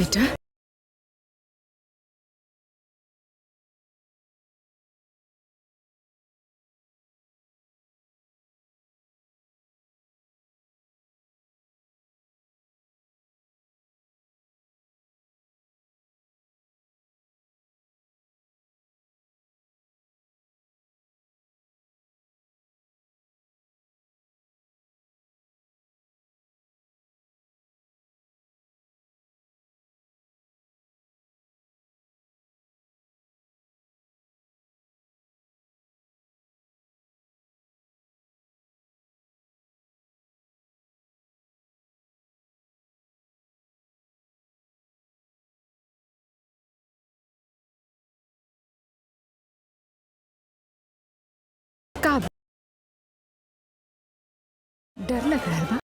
बेटा, का डर लग रहा बा?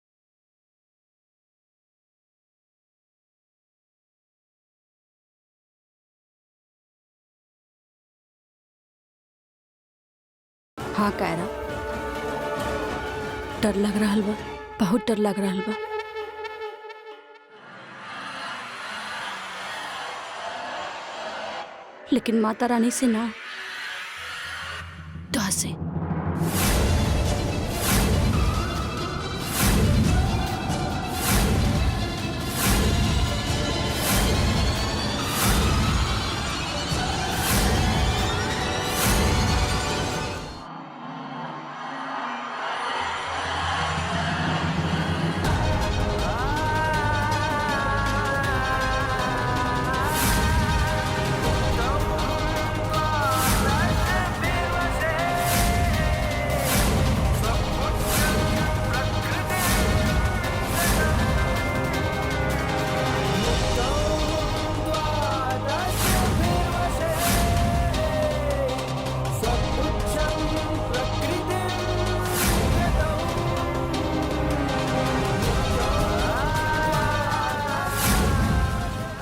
हाँ कायरा, डर लग रहा बा, बहुत डर लग रहा बा। लेकिन माता रानी से ना, तो से।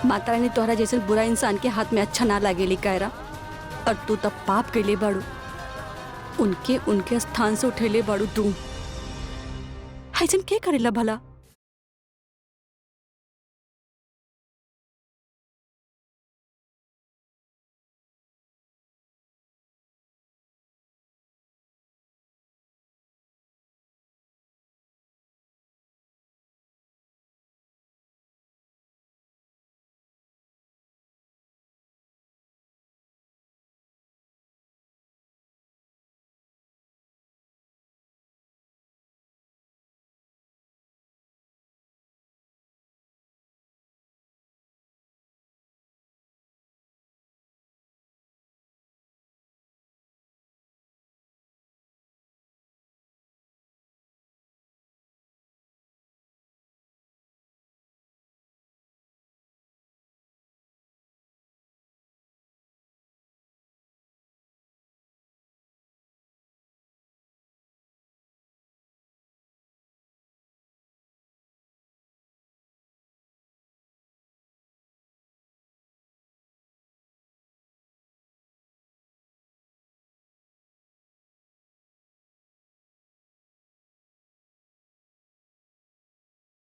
माता रानी तोहरा जैसे बुरा इंसान के हाथ में अच्छा ना लागेली कायरा, और तू तब पाप कैले बाड़ू, उनके उनके स्थान से उठेले बाड़ू तू। ऐसन के करेला भला?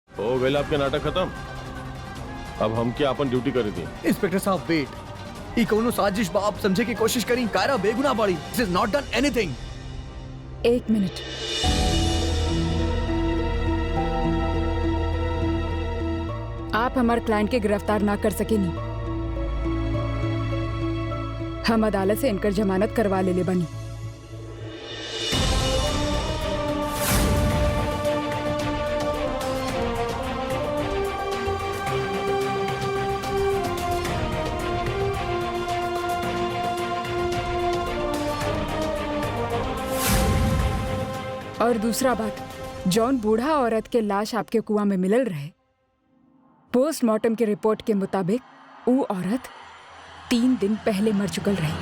हो गया आपके नाटक खत्म। अब हम क्या अपन ड्यूटी करी थी। इंस्पेक्टर साहब वेट, ई कोनो साजिश बा, आप समझे की कोशिश करी। कायरा बेगुनाह बाड़ी, दिस इज नॉट डन एनीथिंग। एक मिनट, आप हमारे क्लाइंट के गिरफ्तार ना कर सके नहीं। हम अदालत से इनकर जमानत करवा ले बनी। और दूसरा बात, जौन बूढ़ा औरत के लाश आपके कुआं में मिलल रहे, पोस्टमार्टम की रिपोर्ट के मुताबिक वो औरत 3 दिन पहले मर चुकल रही।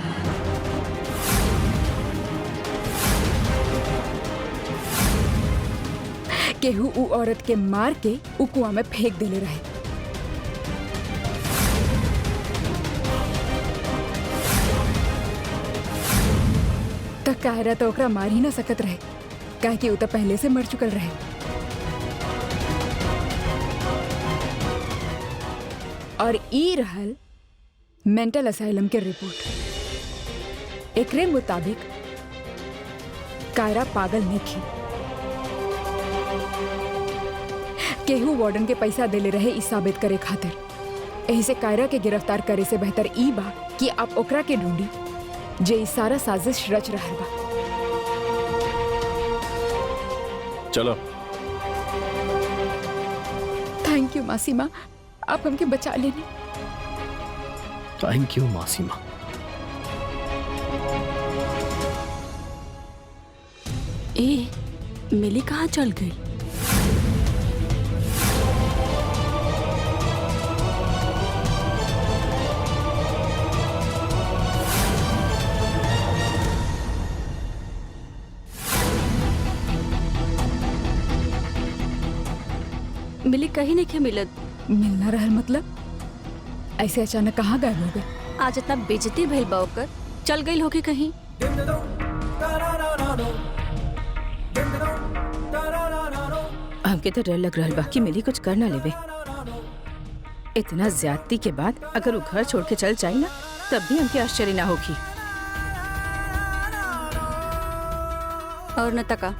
केहू ऊ औरत के मार के ऊ कुआं में फेंक देले रहे। तक कायरा तो ओकरा मार ही ना सकत रहे, काहे कि ऊ तो पहले से मर चुकल रहे। और ई रहल मेंटल असाइलम के रिपोर्ट। एकरे मुताबिक कायरा पागल नहीं थी। केहू वार्डन के पैसा देले रहे ई साबित करे खातिर। एही से कायरा के गिरफ्तार करे से बेहतर ई बा कि आप ओकरा के ढूंढी जे ई सारा साजिश रच रहल बा। चलो। थैंक यू मासी माँ, आप हमके बचा लेने। Thank you मासीमा। ए, मिली कहाँ चल गई? मिली कहीं नहीं क्या मिलत? मिलना रहल मतलब? ऐसे अचानक कहाँ गायब हो गए? आज इतना बेइज्जती भइल बा ओकर, चल गई होगी कहीं। हमके तो डर लग रहा बा कि मिली कुछ कर ना लेवे। इतना ज्यादती के बाद अगर वो घर छोड़ के चल जाए ना, तब भी हमके आश्चर्य ना होगी। और न तका,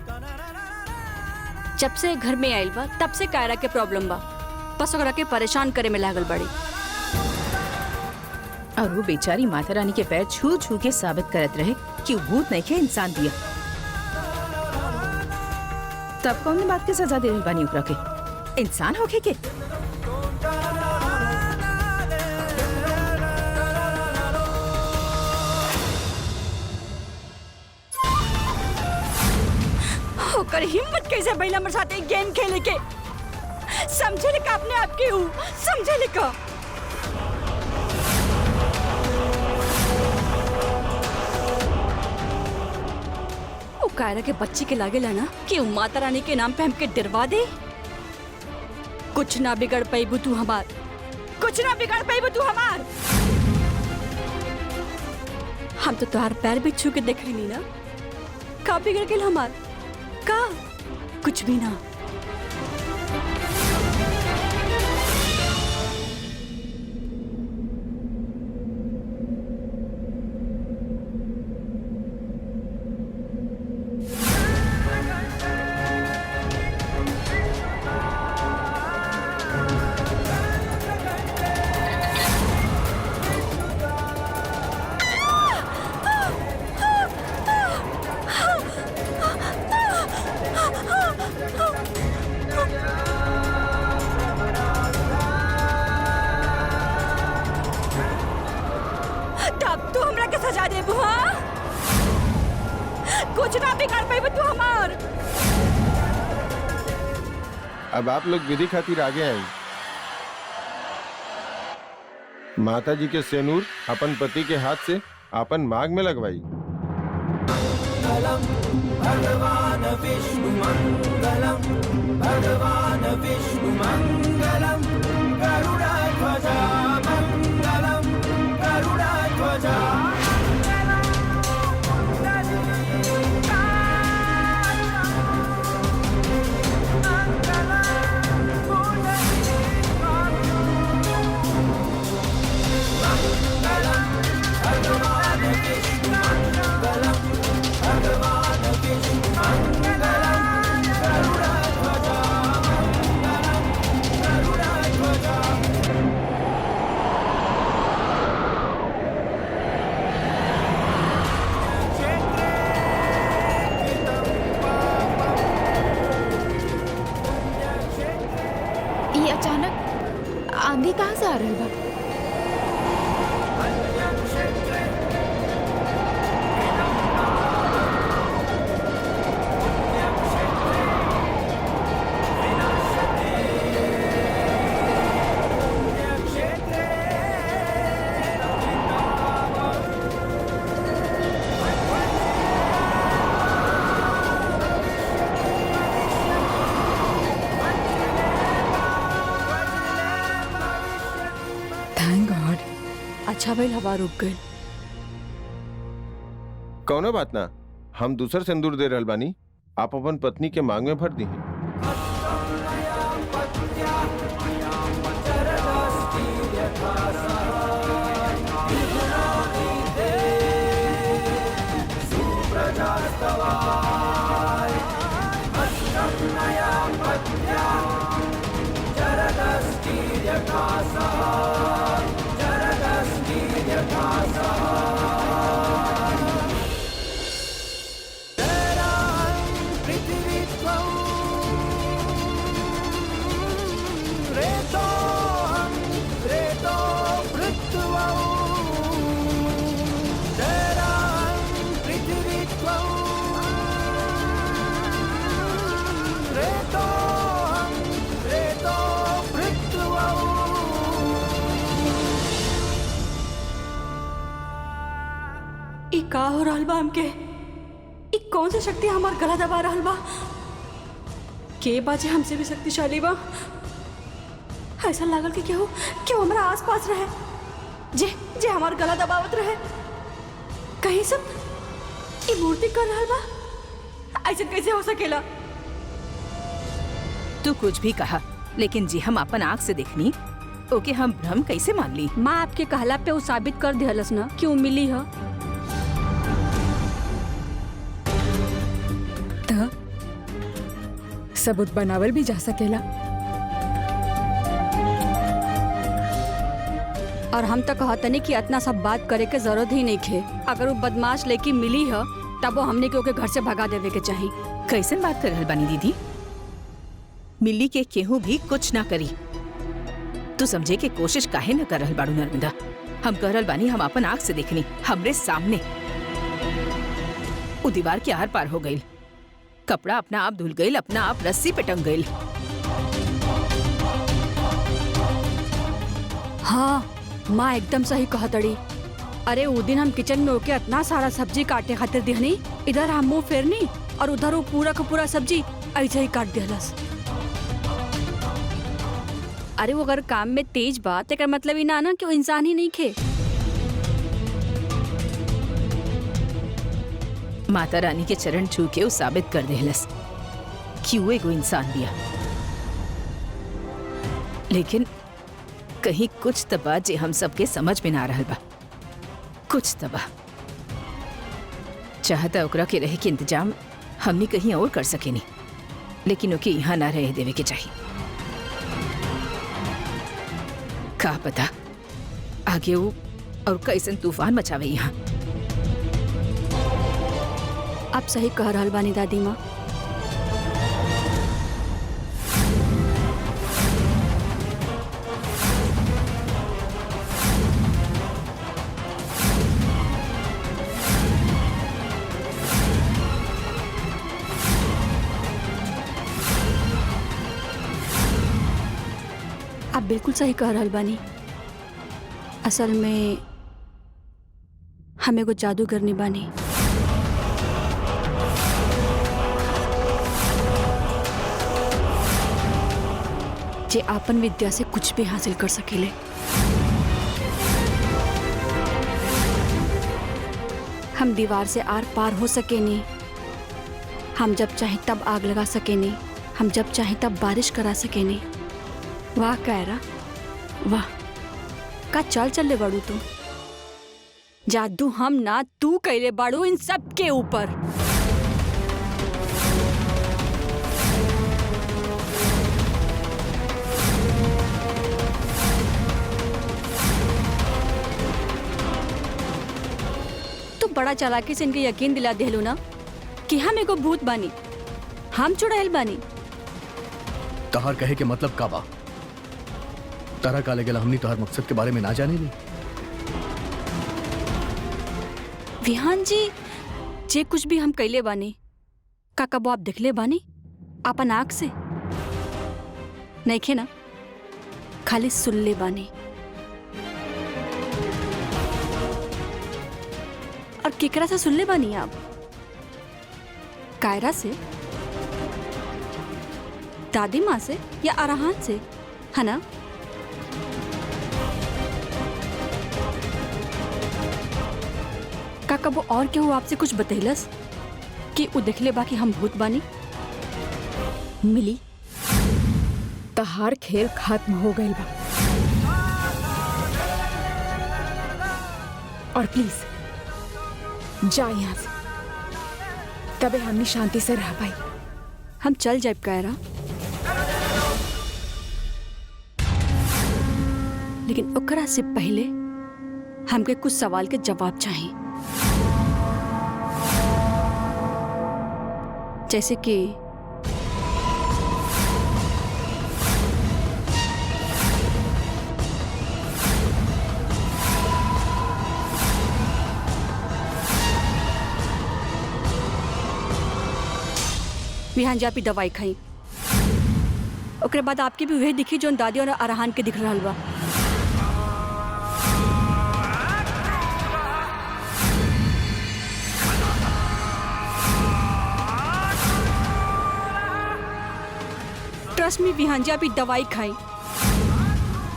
जब से घर में आयल बा तब से कायरा के प्रॉब्लम बा, बस ओकरा के परेशान करे में लागल बड़ी। और वो बेचारी माता रानी के पैर छू छू के साबित करत रहे कि वो भूत नहीं के इंसान दिया। तब कौन बात के सजा दे रही बानी ओकरा के? इंसान होके के? ओकर हिम्मत कैसे भइल हमर साथे गेम खेले के? समझे का अपने आप के हूँ, समझे का? वो कायरा के बच्ची के लागेला ना कि वो माता रानी के नाम पे हमके डरवा दे। कुछ ना बिगड़ पाइबू तू हमार, कुछ ना बिगड़ पाइबू तू हमार। हम तो तुहार पैर भी छू के देख ली ना, का बिगड़ गेल हमार? का कुछ भी ना। कुछ ना बिगाड़ पाई तू हमार। अब आप लोग विधि खातिर आगे आई। माता जी के सेनूर अपन पति के हाथ से अपन मांग में लगवाई। भगवान विष्णु मंगलम, भगवान विष्णु मंगलम, गरुड़ध्वजा मंगलम, गरुड़ध्वजा। ये अचानक आंधी कहाँ से आ रही बा? Thank God. अच्छा भइल हवा रुक गई। कौनो बात ना, हम दूसर सिंदूर दे रहल बानी, आप अपन पत्नी के मांग में भर दी। का हो रहल बा हमके? ई कौन सी शक्ति हमार गला दबा रहल बा? के बाजे हमसे भी शक्तिशाली बा? ऐसा लागल कि केहू हमारा आसपास रहे, जे हमार गला दबावत रहे। कहीं सब ई मूर्ति कर रहल बा? ऐसा कैसे हो सकेला? तू कुछ भी कहा, लेकिन जी हम अपन आँख से देखनी ओके हम भ्रम कैसे मान ली? माँ आपके कहला पे वो साबित कर दिहलस ना कि वो मिली है। तो सबूत बनावल भी जा सकेला। और हम तो कहतनी कि इतना सब बात करे के जरूरत ही नहीं थे। अगर वो बदमाश लेके मिली है तब वो हमने के ओके घर से भगा देवे के चाहिए। कैसन बात कर रहल बानी दीदी? मिली के केहू भी कुछ ना करी। तू समझे के कोशिश काहे न कर रहल बाड़ू नर्मदा? हम कह रहल बानी, हम अपन आँख से देखनी, हमरे सामने वो दीवार के आर पार हो गई, कपड़ा अपना आप धुल गई, अपना आप रस्सी पे टंग गई। हाँ माँ एकदम सही कहतड़ी। अरे वो दिन हम किचन में होके इतना सारा सब्जी काटे खातिर दिहनी, इधर हम मुंह फेरनी और उधर वो पूरा का पूरा सब्जी ऐसे ही काट दिहलस। अरे वो अगर काम में तेज बात है मतलब ही ना कि वो इंसान ही नहीं खे। माता रानी के चरण छू के वो साबित कर देहलस कि वो एगो इंसान दिया। लेकिन कहीं कुछ तबा जे हम सबके समझ में ना रहल बा, कुछ तबा चाहता ओकरा के रहे के इंतजाम हमनी कहीं और कर सकेनी, लेकिन ओके यहाँ ना रहे देवे के चाहिए। का पता आगे वो और कैसन तूफान मचावे यहाँ। आप सही कह रहल बानी दादी माँ। आप बिल्कुल सही कह रहल बानी। असल में हमें को जादू करनी बानी। जे आपन विद्या से कुछ भी हासिल कर सकेले। हम दीवार से आर पार हो सकेनी, हम जब चाहे तब आग लगा सकेनी, हम जब चाहे तब बारिश करा सकेनी। वाह कायरा वाह, का चल चले बाड़ू तू। जादू हम ना तू कैले बाड़ू इन सब के ऊपर। तू बड़ा चालाकी से इनके यकीन दिला देलू ना कि हम एगो भूत बानी, हम चुड़ैल बानी। तहार कहे के मतलब का बा? तारा काले गेला हमनी तोहार मकसद के बारे में ना जाने ली। विहान जी, जे कुछ भी हम कैले बानी का कबो आप दिखले बानी अपन आँख से? नहीं खे ना, खाली सुनले बानी। और केकरा से सुनले बानी आप? कायरा से, दादी माँ से या अरहान से, है ना? का कबो और केहू आपसे कुछ बतैलस कि उ देखले बा कि हम भूत बानी? मिली तहार खेल खत्म हो गई बा। और प्लीज जा यहाँ से, तबे हमनी शांति से रह पाई। हम चल जाए कायरा, लेकिन ओकरा से पहले हमके कुछ सवाल के जवाब चाहिए। जैसे कि विहान जी आपकी दवाई खाई, ओकरे बाद आपकी भी वही दिखी जो दादी और अरहान के दिख रहा बा। ट्रस्ट मी विहान जी, आप ई दवाई खाई।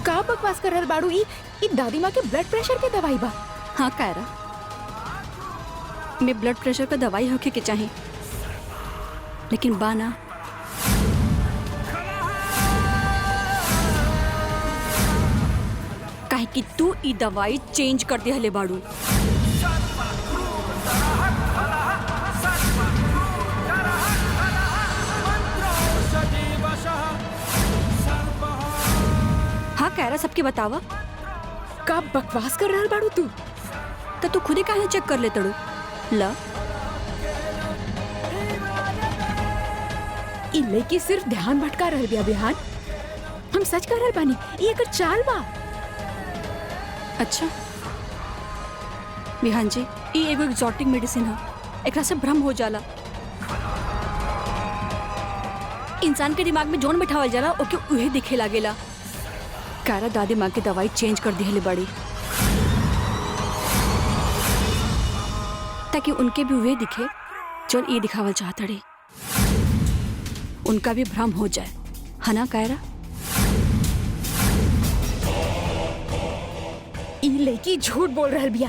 का बकवास कर रहल बाड़ू? ई दादी माँ के ब्लड प्रेशर के दवाई बा। हाँ कायरा, मैं ब्लड प्रेशर का दवाई होके के चाहे, लेकिन बाना काहे कि तू ई दवाई चेंज कर दे हले बाड़ू। हाँ कायरा, सबके बतावा। का बकवास कर रहल बाड़ू तू? तो तू खुद ही काहे चेक कर ले तड़ू। ला ई लड़की सिर्फ ध्यान भटका रहल बिया विहान। हम सच कर रहल बानी, ई एकर चाल बा। अच्छा विहान जी, ई एगो एक्सोटिक मेडिसिन है, एकरा से भ्रम हो जाला। इंसान के दिमाग में जोन बिठावल जाला ओके उहे दिखे लागेला। कायरा दादी माँ की दवाई चेंज कर दी है बड़ी, ताकि उनके भी वही दिखे जो ये दिखावल चाहता रहे, उनका भी भ्रम हो जाए, है ना कायरा? ई लड़की झूठ बोल रहल बिया।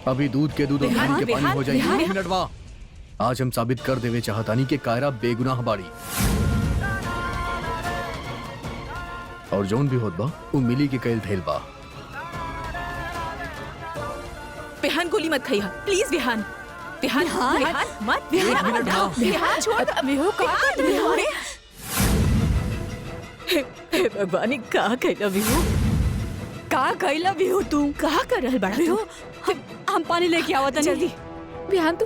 अभी दूध के दूध और विहान, पानी के पानी विहान, हो जाएगी। विहान। 1 मिनट बा। आज हम साबित कर देवे चाहतानी कि कायरा बेगुनाह बाड़ी, और जौन भी होत बा वो मिली के कैल धैल बा। विहान गोली मत खाइया प्लीज। विहान विहान विहान, विहान मत। विहान मिनट हटाओ। ना। विहान छोड़। विहो का विहान हे भगवान, ई का कहला विहू? का गईला विहू तू? का कर रहल बड़ा विहू, तू? हम पानी लेके आवत हनी। जल्दी। विहान तू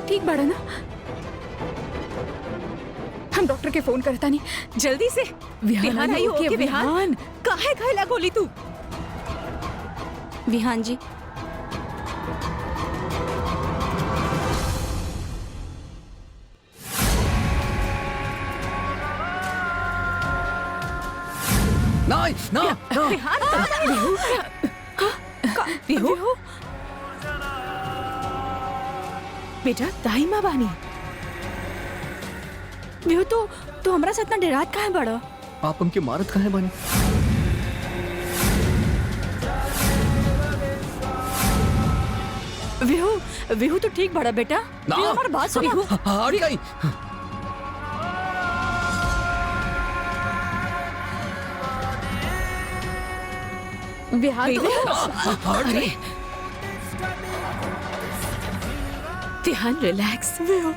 ठीक बाड़ा ना? हम डॉक्टर के फोन करता नहीं। जल्दी से। विहान आई ओके, ओके। विहान काहे खाइला गोली तू? विहान जी, नहीं ना ना। विहान विहू बेटा, दाई माँ बानी। विहू तू हमरा से इतना डरात काहे बड़ा? आप हमके मारत काहे बानी? विहू विहू तो ठीक बड़ा बेटा। ना। विहू हमारी बात सुनो। हट गई। विहान हट अरे विहान रिलैक्स। विहू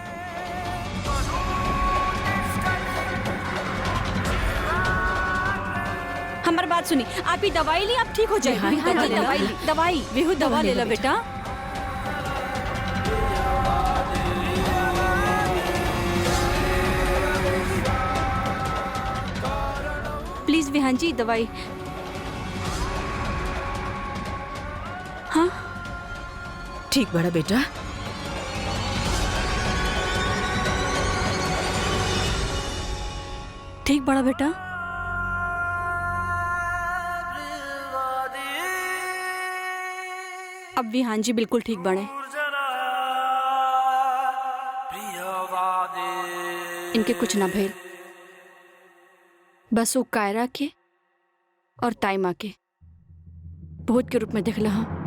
हमारी बात सुनी, आप ही दवाई ली, आप ठीक हो जाए। विहान, दवाई दवा ले ला। दवाई विहू दवा ले ला बेटा। प्लीज विहान जी दवाई। हाँ ठीक बड़ा बेटा। ठीक बड़ा बेटा। अब विहान जी बिल्कुल ठीक बने। इनके कुछ ना भेल, बस वो कायरा के और ताइमा के भूत के रूप में दिखला। हाँ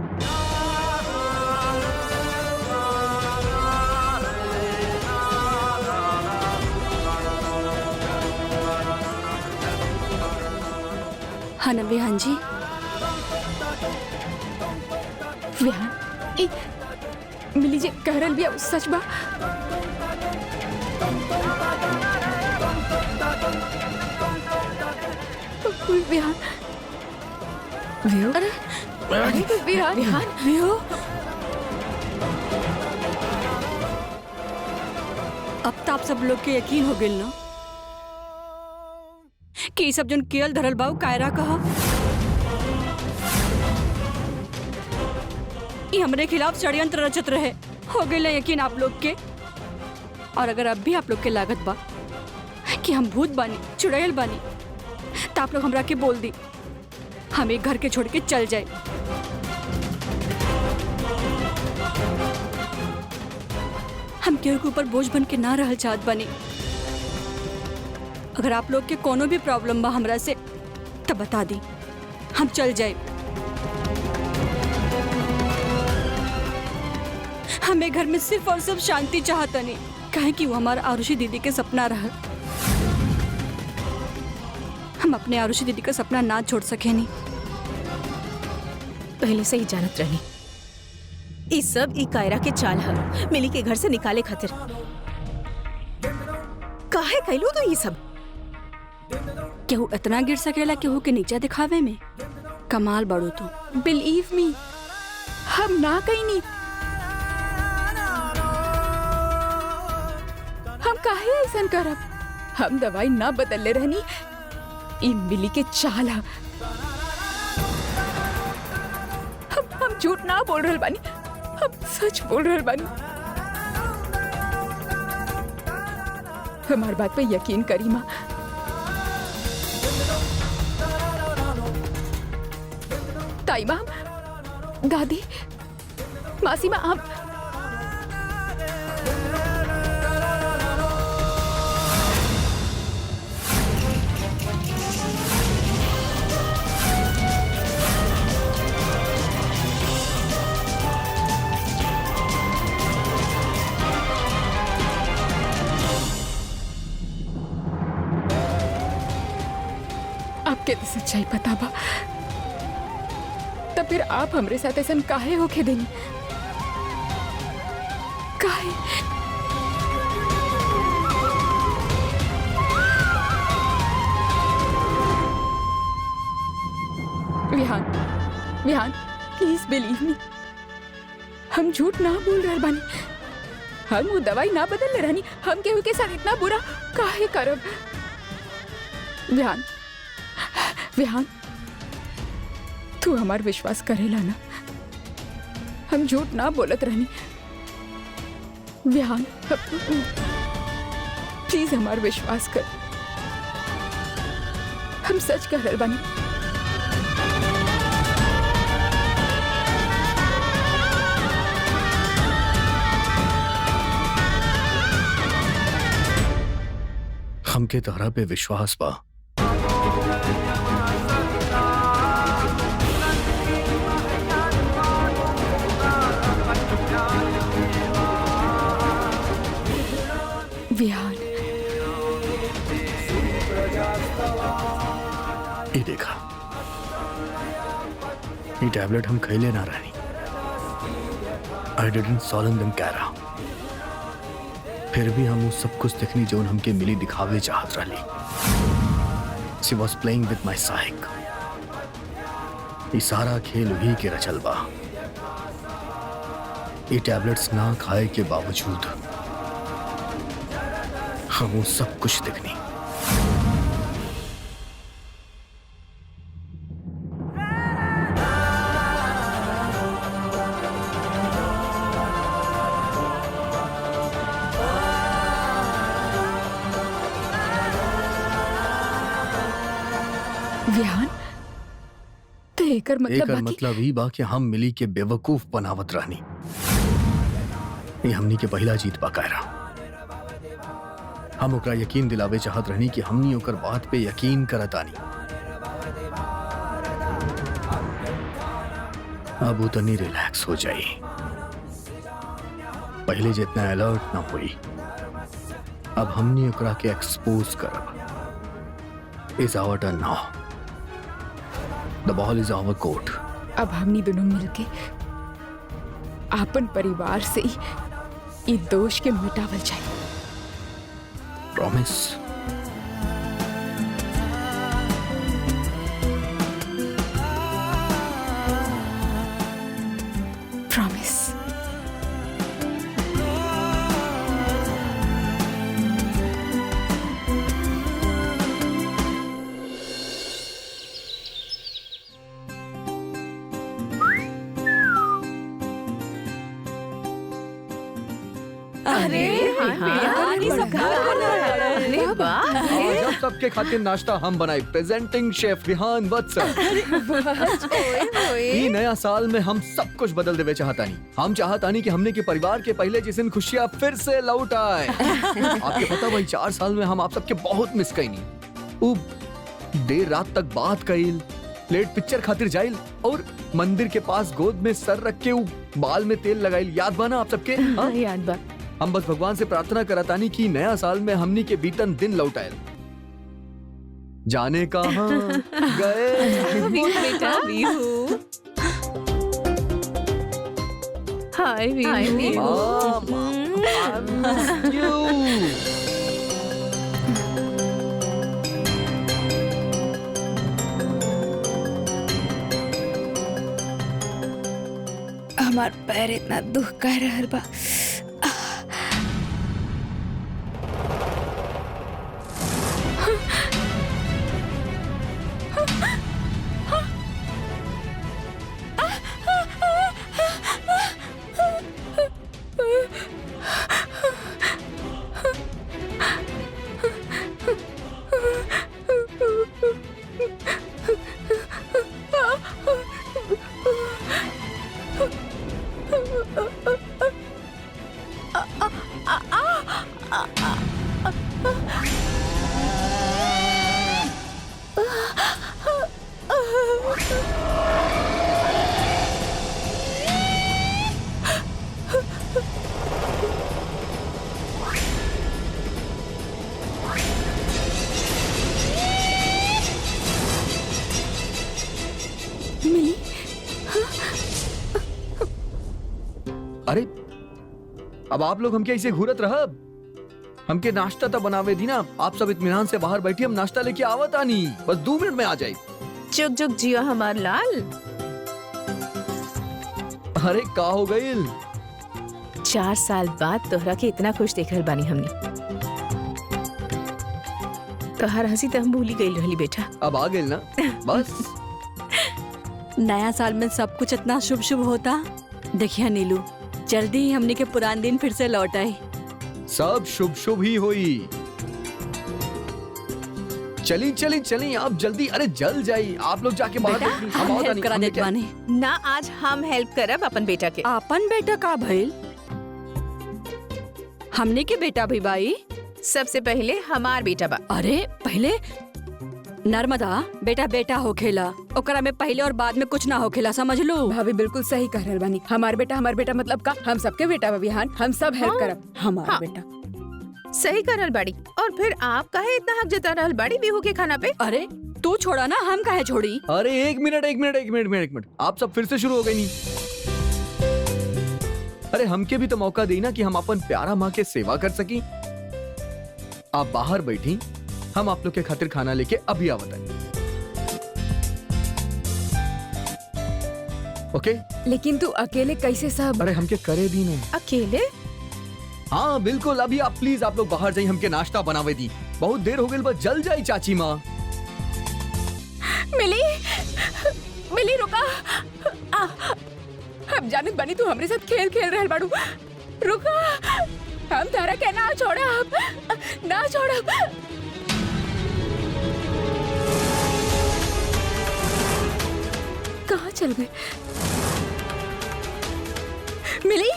हाँ ना विहान जी? विहान ई मिली जे कह रहल बिया सच बा? विहान विहो अरे विहान विहान विहो, अब तो आप सब लोग के यकीन हो गइल ना कि ई सब जन केल धरल बाऊ कायरा कहा। ई हमरे खिलाफ षड्यंत्र रचत रहे। हो गइल यकीन आप लोग के। और अगर अब भी आप लोग के लागत बा कि हम भूत बानी, चुड़ैल बानी, तो आप लोग हमरा के बोल दी, हम एक घर के छोड़ के चल जाए। हम केहू के ऊपर बोझ बन के ना रहल चाहत बनी। अगर आप लोग के कोनो भी प्रॉब्लम बा हमरा से तब बता दी, हम चल जाए। हमें घर में सिर्फ और सिर्फ शांति चाहता नहीं, काहे कि वो हमारा आरुषि दीदी के सपना रहा। हम अपने आरुषि दीदी का सपना ना छोड़ सके नहीं। पहले से ही जानत रहनी ई सब ई कायरा के चाल है मिली के घर से निकाले खातिर। काहे कैलू तो ये सब? केहू इतना गिर सकेला केहू के नीचे दिखावे में? कमाल बड़ो तू। बिलीव मी, हम ना कहीं नहीं। हम काहे ऐसा करब? हम दवाई ना बदलले रहनी, ई मिली के चाल है। हम झूठ ना बोल रहल बानी, हम सच बोल रहल बानी। हमार बात पे यकीन करी माँ। ताई माँ, दादी, मासी माँ, हम आपके तो सच्चाई पता बा, तब फिर आप हमरे साथ ऐसा काहे होके देनी? काहे? Vihan, Vihan, please believe me, हम झूठ ना बोल रहे बानी। हम वो दवाई ना बदल रहनी, हम केहू के साथ इतना बुरा काहे करब? विहान, विहान, तू हमार विश्वास करेला ना? हम झूठ ना बोलत रहनी। विहान, प्लीज हमार विश्वास कर, हम सच कह रहल बानी। हमके तोहरा पे विश्वास बा। विहान, ये देखा, ये टैबलेट हम खैले ना रहनी। आई डिडंट सॉलन देम कैरा। फिर भी हम वो सब कुछ देखनी जो हमके मिली दिखावे चाहत रहली। She was playing with my साइक। ये सारा खेल वही के रचल बा। ये टैबलेट्स ना खाए के बावजूद हम वो सब कुछ देखनी। विहान, तो एकर मतलब ही बा कि हम मिली के बेवकूफ बनावत रहनी। ये हमनी के पहला जीत बा कायरा। हम ओकरा यकीन दिलावे चाहत रहनी कि हमनी ओकर बात पे यकीन करत आनी। अब उतनी रिलैक्स हो जाई, पहले जितना अलर्ट ना हुई। अब हमनी ओकरा के एक्सपोज करब। Is our turn now. The ball is our court. अब हमनी दोनों मिलके आपन परिवार से ई दोष के मिटावल जाए। प्रॉमिस? प्रॉमिस। अरे हाँ, हाँ, ये सब अरे वाह आज आप सबके खातिर नाश्ता हम बनाए। प्रेजेंटिंग शेफ विहान वत्स। ई नया साल में हम सब कुछ बदल देवे चाहतानी। हम चाहतानी कि हमने के परिवार के पहले जैसे खुशियाँ फिर से लौट आए। आपके पता भाई 4 साल में हम आप सबके बहुत मिस कईनी। देर रात तक बात कईल, लेट पिक्चर खातिर जाइल और मंदिर के पास गोद में सर रख के बाल में तेल लगाइल। याद बना आप सबके? हाँ? याद बा। हम बस भगवान से प्रार्थना करतानी कि नया साल में हमनी के बीतन दिन लौट आए। जाने कहाँ गए वीहू बेटा वीहू। हाय वीहू। Mom, I miss you. हमार पैर इतना दुख कर रहल बा। अरे अब आप लोग हमके ऐसे घूरत रह। हमके नाश्ता तो बनावे दी ना। आप सब इत्मीनान से बाहर बैठी, हम नाश्ता लेके आवत आनी। बस 2 मिनट में आ जाए। चुक चुक जियो हमार लाल। अरे का हो गईल? 4 साल बाद तोहरा के इतना खुश देख रहल बानी हमने। तोहर हंसी तो हम भूली गई रहली बेटा। अब आ गईल ना बस। नया साल में सब कुछ इतना शुभ शुभ होता। देखिए नीलू, जल्दी ही हमने के पुराने दिन फिर से लौट आए। सब शुभ शुभ ही होई। चली चली चली आप जल्दी। अरे जल जाई। आप लोग जाके बाहर बेटा, बैठी। हम आवत हेल्प आनी। करा हमने देत क्या- बानी। ना आज हम हेल्प करब अपन बेटा के। आपन बेटा का भइल? हमने के बेटा भी बाई। सबसे पहले हमार बेटा बा। अरे पहले नर्मदा बेटा बेटा होखेला, ओकरा में पहले और बाद में कुछ ना होखेला, समझ लो। भाभी बिल्कुल सही कह रहल बानी। हमार बेटा मतलब का हम सबके बेटा बा विहान। हम सब हेल्प करब। हमार हाँ। बेटा सही करल बाड़ी। और फिर आप काहे इतना हक जता रहल बाड़ी बिहू के खाना पे? अरे तू छोड़ा ना, हम काहे छोड़ी? अरे एक मिनट। आप सब फिर से शुरू हो गई नहीं। अरे हमके भी तो मौका देना कि हम अपन प्यारा माँ के सेवा कर सकी। आप बाहर बैठी, हम आप लोग के खातिर खाना लेके अभी आवत आनी। ओके? लेकिन तू अकेले कैसे सब? अरे हमके करे दी ना। अकेले? हाँ बिल्कुल। अभी आप प्लीज आप लोग बाहर जाइए, हमके नाश्ता बनावे दी। बहुत देर हो गई, बस जल जाई चाची माँ। मिली रुका। हम जानत बानी तू हमरे साथ खेल खेल रहल बाड़ू। रुका, हम तारा के ना छोड़ब, ना छोड़ब। कहाँ चल गए? मिली?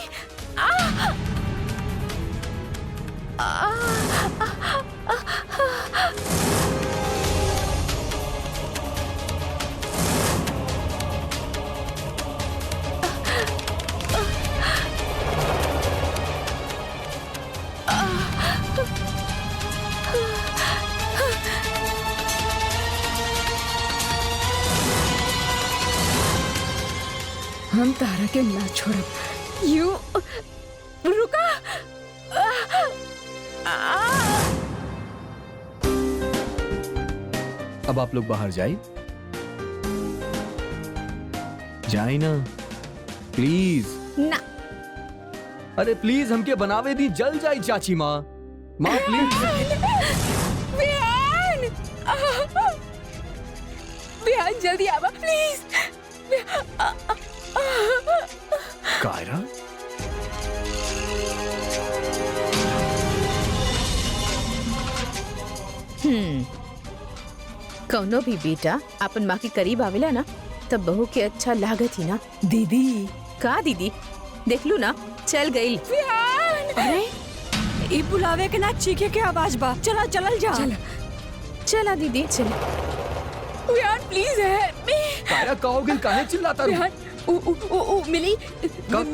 हम तारा के ना छोड़ब। यू रुका। अब आप लोग बाहर जाए ना प्लीज। ना। अरे प्लीज हमके बनावे दी, जल जाई चाची माँ। माँ प्लीज। बिहान जल्दी आवा प्लीज। कायरा कौनो भी बेटा अपन माँ के करीब आवेला ना तब बहू के अच्छा लागत ही ना। दीदी का दीदी देख लू ना चल गई। अरे ई बुलावे के ना चीखे के आवाज बा। चला चलल जा। चला चला दीदी चल। Vihan please help me. काया कहोगे काहे चिल्लाता रू? विहान मिली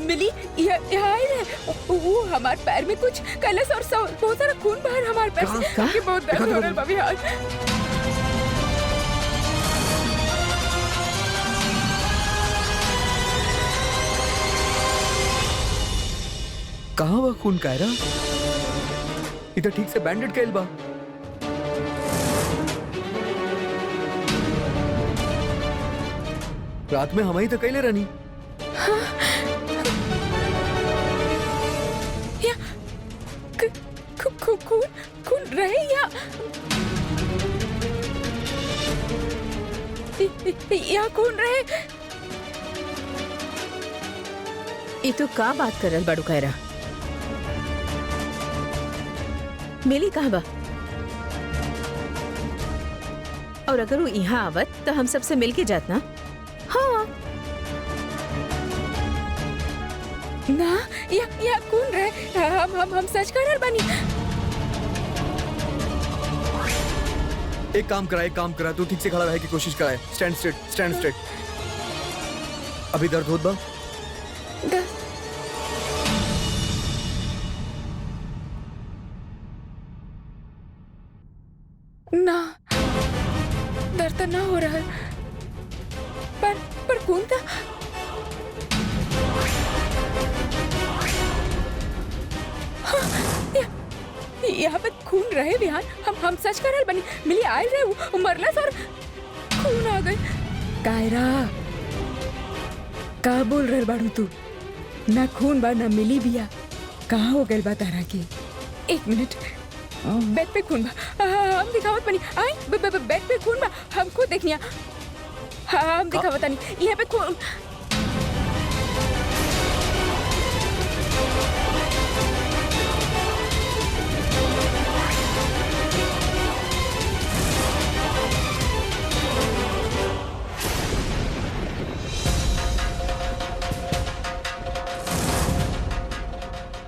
मिली यहाँ आई है। वो हमारे पैर में कुछ कलस और बहुत सारा खून बाहर हमारे पैर से। कहाँ? ये बहुत दर्द हो रहा है विहान। कहाँ बा खून कायरा? इधर ठीक से बैंडेड कैल बा। रात में हम ही तो कैले रहनी। खून रहे या खून रहे। ये तो का बात करल बड़ू कायरा? मिली कहाँ बा? और अगर वो यहाँ आवत तो हम सबसे मिलके जात ना। हाँ ना या खून रहे। हम सच कर रहे बानी। एक काम करा तू ठीक से खड़ा रहे की कोशिश कराए। Stand straight. अभी दर्द होत बा? ना दर्द ना हो रहा है। पर खून था। यहाँ पे खून रहे विहान। हम सच कर रहे बनी। मिली आयल रहे वो मरलस और खून आ गई। कायरा का बोल रहे बाड़ू तू? ना खून बा ना मिली बिया। कहाँ हो गए बा तारा के? एक मिनट। बेड पे खून बा। हम दिखावत बनी। आई बेड पे खून बा। हमको देखनिया। हम दिखावत नहीं। यहाँ पे खून।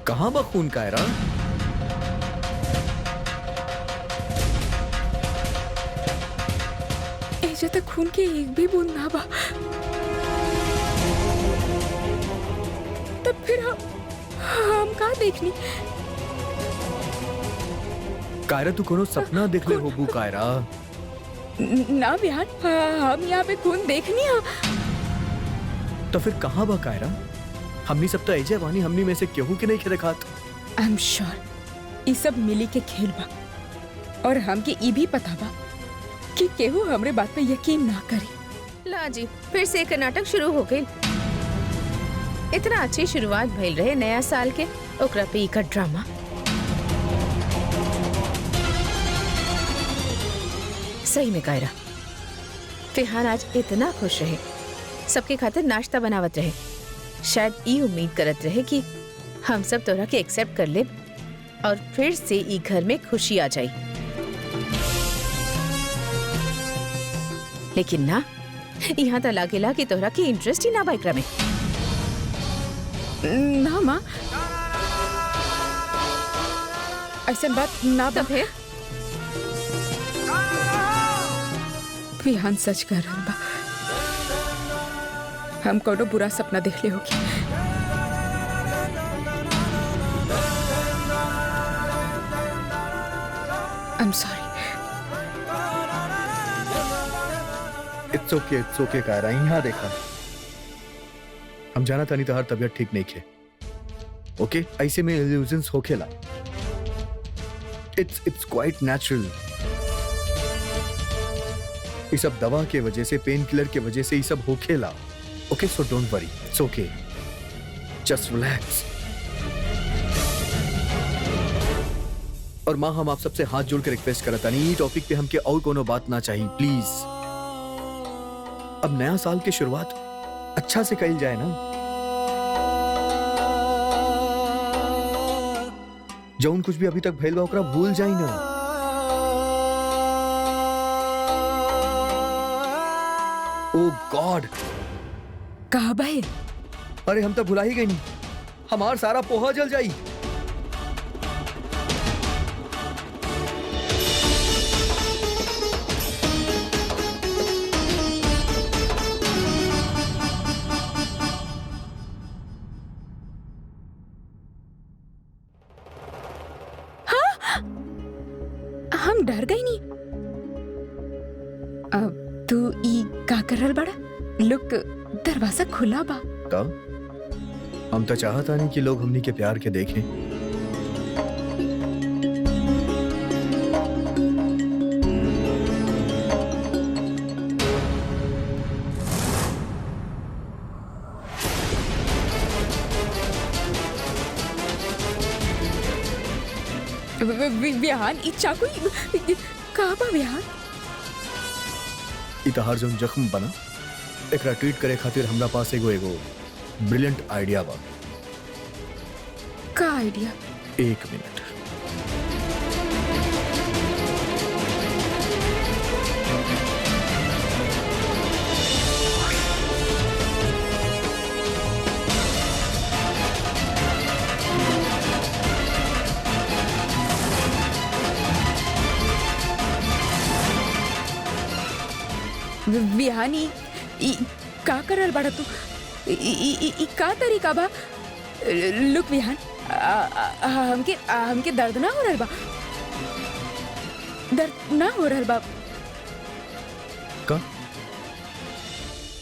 कहाँ बा खून कायरा? एजे तक खून की एक भी बूंद ना बा। तब फिर हम का देखनी? कायरा तू कोनो सपना देख ले होबू कायरा। ना विहान हम यहाँ पे खून देखनी है। तो फिर कहाँ बा कायरा? हमनी सब तो ऐजे वानी हमनी में से केहू के नहीं खेले खात। आई एम श्योर ये सब मिली के खेल बा और हमके ये भी पता बा कि केहू हमरे बात पे यकीन ना करे। ला जी फिर से एक नाटक शुरू हो गई। इतना अच्छी शुरुआत भइल रहे नया साल के, ओकरा पे इका ड्रामा। सही में कायरा फिहान आज इतना खुश रहे, सबके खातिर नाश्ता बनावत रहे। शायद ये उम्मीद करत रहे कि हम सब तोरा के एक्सेप्ट कर ले और फिर से ई घर में खुशी आ जाई। लेकिन ना यहाँ तो लागेला कि तोरा की इंटरेस्ट ही ना बा एकरा में। ना माँ ऐसा बात ना बा। तो फिर विहान सच कर रहा बा। हम कोनो बुरा सपना देख ले होगी। आई एम सॉरी। इट्स ओके कायरा। यहाँ देखा हम जाना था नहीं तो हर तबीयत ठीक नहीं खे। ओके ऐसे में इल्यूजन्स होखेला। It's quite natural. ये सब दवा के वजह से, पेन किलर के वजह से ये सब होखेला। Okay so don't worry, it's okay, just relax. और माँ हम आप सबसे हाथ जोड़ के रिक्वेस्ट करता नहीं, ये टॉपिक पे हमके और कोनो बात ना चाहिए प्लीज। अब नया साल की शुरुआत अच्छा से कही जाए ना। जौन कुछ भी अभी तक भइल बा ओकरा भूल जाई ना। ओ गॉड, कहा भाई? अरे हम तो भुला ही गई नहीं, हमार सारा पोहा जल जाई। हम डर गई नहीं। अब तू ई का कर रहल बड़ा? लुक, दरवाजा खुला बा। तब हम तो चाहता नहीं कि लोग हमनी के प्यार के देखें। विहान, ई चाकू कहाँ बा विहान? इतहार जो जख्म बना एकरा ट्रीट करे खातिर हमरा पास एगो ब्रिलियंट आइडिया बा। का आइडिया? 1 मिनट। विहानी, ई का करल बड़ा तू? ई का तरीका बा? लुक विहान, हमके दर्द ना हो रहल बा। दर्द ना हो रहल बा।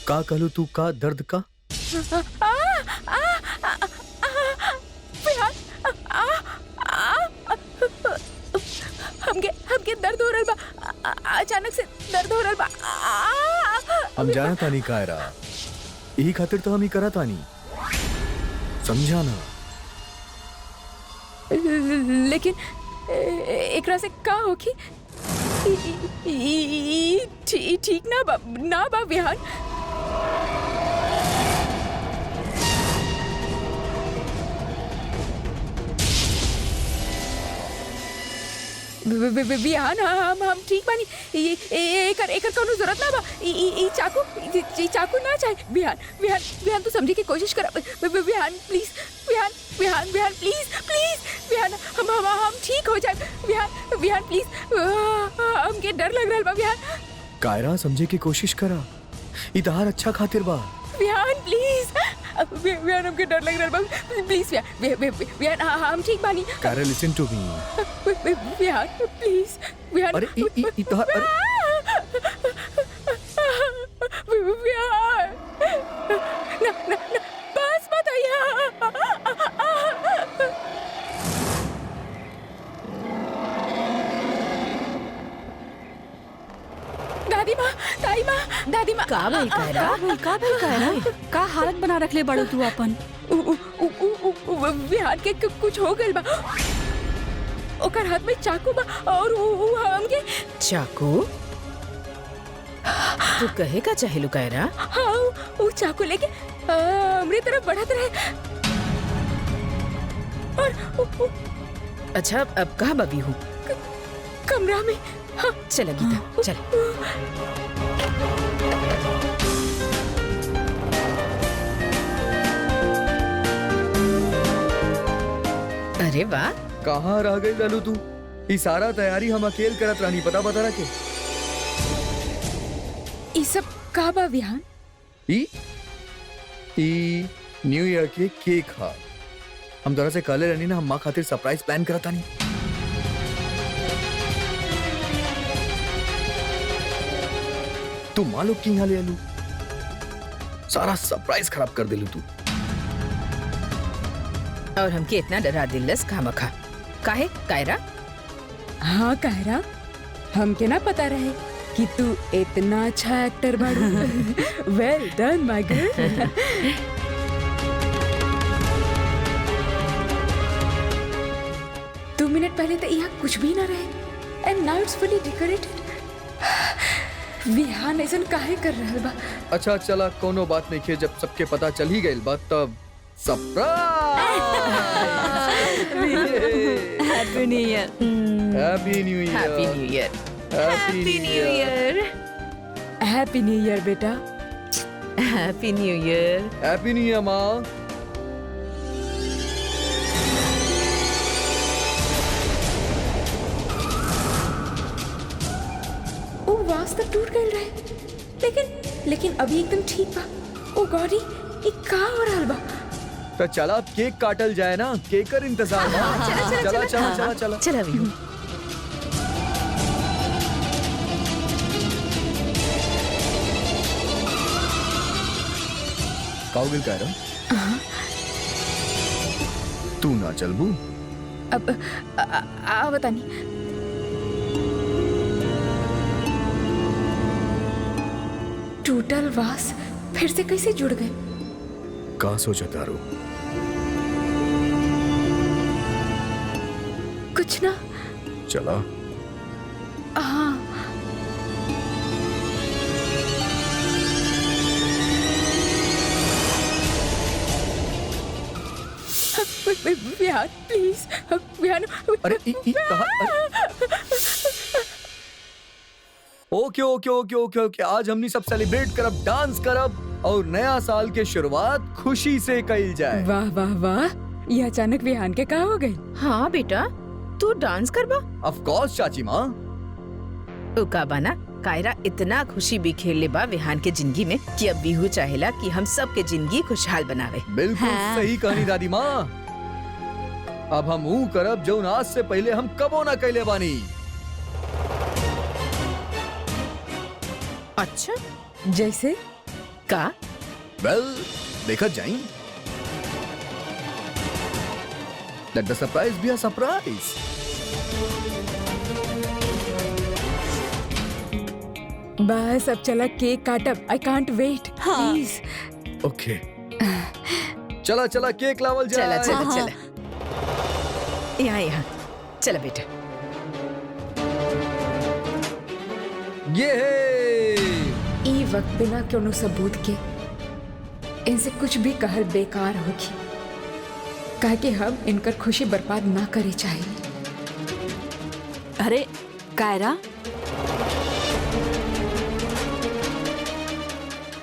का कहलू तू? का दर्द का? विहान, हमके दर्द हो रहल बा। अचानक से दर्द हो रहल बा। हम जाना तानी कायरा, यही खातिर तो हम ही करा तानी, समझा ना? लेकिन एकरा से का होखी? ठीक ना बा विहान। विहान, हम ठीक बानी। एकर कोनो जरूरत ना बा। ई चाकू ना चाहे। विहान तू समझे की कोशिश कर। विहान प्लीज, विहान प्लीज, विहान हम ठीक हो जाए। विहान प्लीज, हमके डर लग रहा बा। विहान, कायरा समझे की कोशिश करा, इतहार अच्छा खातिर बा। विहान प्लीज, विहान हमके डर लग रहा बा। प्लीज विहान, हम ठीक बानी। Kaira listen to me. Vihaan please, Vihaan. अरे इतहार, विहान ना बस मत आइया। दादी माँ का भाई कायरा? का हालत बना रखले बड़ो तू अपन? विहान के कुछ हो गइल बा। ओकर हाथ में चाकू बा और हमके चाकू? तू कहे का चाहेलू कायरा? हाँ, वो चाकू लेके हमरे तरफ बढ़त रहे। और अच्छा, अब कहाँ बबी हूँ? कमरा में। हाँ। चल गीता, चल। अरे वाह, कहाँ रह गई लालू तू? ई सारा तैयारी हम अकेले करत रानी, पता रखे। ई सब का बा विहान? ई न्यू ईयर के केक हा। हम दोनों से कहले रहनी ना, हम माँ खातिर सरप्राइज प्लान करता नहीं। तू माँ लोग की यहाँ ले आलू, सारा सरप्राइज खराब कर दिलू तू। और हमके इतना डरा दिलस खामखा। काहे कायरा? हाँ कायरा, हमके ना पता रहे कि तू इतना अच्छा एक्टर बाड़ू। Well done my girl. 2 minute पहले तो यहाँ कुछ भी ना रहे and now it's fully decorated. Vihan ऐसा काहे कर रहल बा? अच्छा चला, कोनो बात नहीं खे, जब सबके पता चल ही गई बात तब surprise. Happy new year. Happy new year. Happy new year. Happy new year. Happy new year बेटा। Happy new year. Happy new year माँ। ओ वास तो टूट गइल रहे, लेकिन अभी एकदम ठीक बा। ओ गॉडी, ई का हो रहल बा? तो चला केक काटल जाए ना, केक कर इंतजार माँ। चला। चला विहू। काउगिल कह रहा तू ना चलबू? अब बता नहीं। टूटल वास फिर से कैसे जुड़ गए? का सोचा तारू? कुछ ना। चला। हाँ। विहान प्लीज, विहान। अरे ओके, आज हमनी सब सेलिब्रेट करब, डांस करब और नया साल के शुरुआत खुशी से कइल जाए। वाह वाह वाह, ये अचानक विहान के का हो गए? हाँ बेटा, तू डांस करबा? ऑफ कोर्स चाची माँ। उका बना कायरा इतना खुशी भी खेले बा विहान के जिंदगी में कि अब बिहू चाहेला कि हम सब के जिंदगी खुशहाल बनावे। बिल्कुल सही कहानी दादी माँ। अब हम ऊ करब जो आज से पहले हम कबो ना कैले बानी। अच्छा, जैसे का? वेल, देखा जाई। Let the surprise be a surprise. बस अब चला केक काटब। I can't wait. प्लीज। ओके। चला केक लावल जाए। चला। यहाँ चला बेटा। ये ई वक्त बिना कोनो सबूत के इनसे कुछ भी कहल बेकार होगी, काहे कि हम इनकर खुशी बर्बाद ना करे चाहिए। अरे कायरा,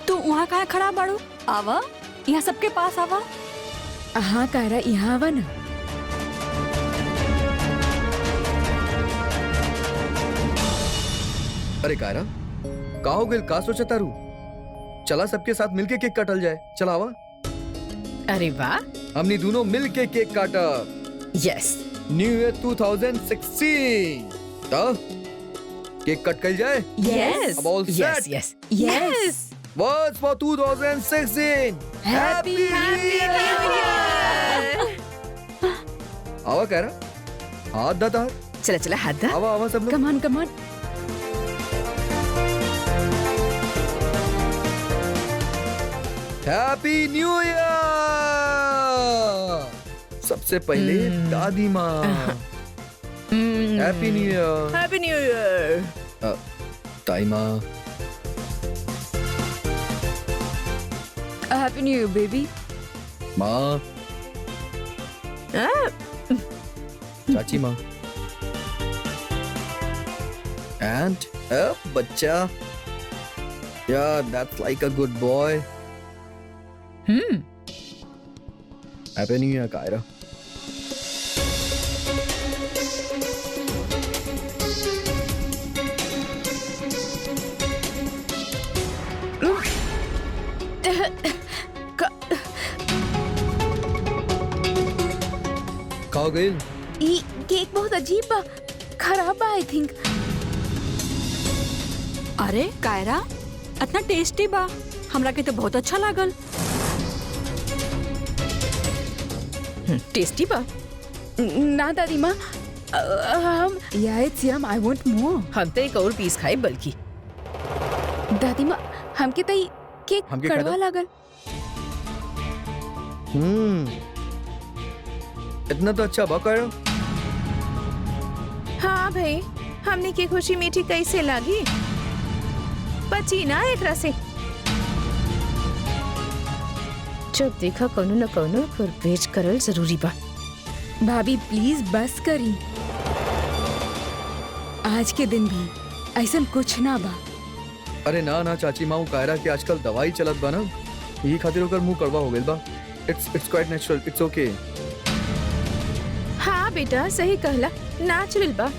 तू वहाँ कहाँ खड़ा बाड़ू? आवा, यहाँ सबके पास आवा। हाँ कायरा, यहाँ आवा ना। अरे कायरा, का हो गइल? का सोचा तारू? चला सबके साथ मिलके केक काटल जाए। चला आवा। अरे वाह, हमनी दोनों मिलके केक काटब। यस। New year 2016। तो केक कट कल जाए। यस। अब all set? Yes. Words for 2016. Happy New Year! आवा कह रहा, हाथ दा तार। चला हाथ दा। आवा सब लोग। Come on. Happy new year. सबसे पहले दादी माँ। Happy new year. Happy new year. ताई माँ। Happy new year baby. माँ। चाची माँ। And बच्चा। Yeah, that's like a good boy. Happy New Year, Kyra. खाओ गई? ई केक बहुत अजीब बा, खराब बा आई थिंक। अरे कायरा, इतना टेस्टी बा, हमरा के तो बहुत अच्छा लागल। टेस्टी बा? ना दादी माँ, हम it's Yama, I want more. हम तो एक और पीस खाए बल्कि। दादी माँ, हमके तई केक हमके कड़वा खाए दो। लागल। इतना तो अच्छा बा Kyra। हाँ भाई, हमने की खुशी मीठी कैसे लागी? बची ना एक रसे। जब देखा कोनो न कोनो पर बेच करल जरूरी बा। भाभी प्लीज बस करी, आज के दिन भी ऐसा कुछ ना बा। अरे ना ना चाची माँ, कायरा के आजकल दवाई चलत बा ना, ये खातिर ओकर मुंह कड़वा हो गइल बा। इट्स क्वाइट नेचुरल, इट्स ओके। हाँ बेटा सही कहला, नेचुरल बा।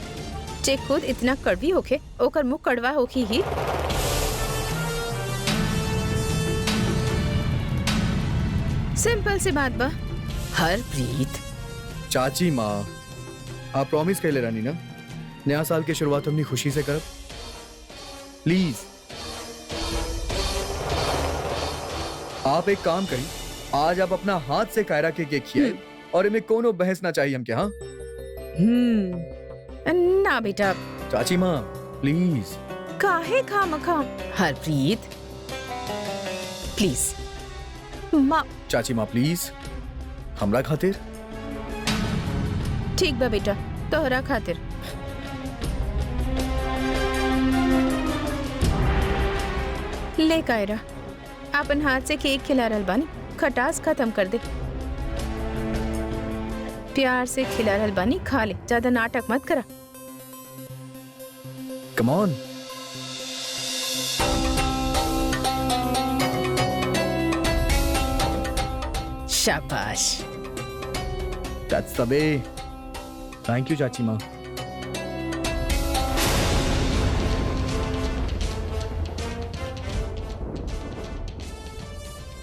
जे खुद इतना कड़वी होखे ओकर मुंह कड़वा होखी ही। सिंपल सी बात बा। हरप्रीत चाची माँ, आप प्रॉमिस कैले रानी ना, नया साल की शुरुआत हमनी खुशी से करब, प्लीज। आप एक काम करी, आज आप अपना हाथ से कायरा के केक खियाए और इनमें कोनो बहस ना चाहिए हमके। हाँ ना बेटा। चाची माँ प्लीज। काहे खामखा? हरप्रीत प्लीज। माँ चाची माँ प्लीज, हमरा खातिर। ठीक बा बेटा, तोहरा खातिर। ले कायरा, अपन हाथ से केक खिला रहल बानी, खटास खत्म कर दे। प्यार से खिला रहल बानी, खा ले, ज्यादा नाटक मत करा। Come on. शाबाश। That's the way. Thank you चाची माँ।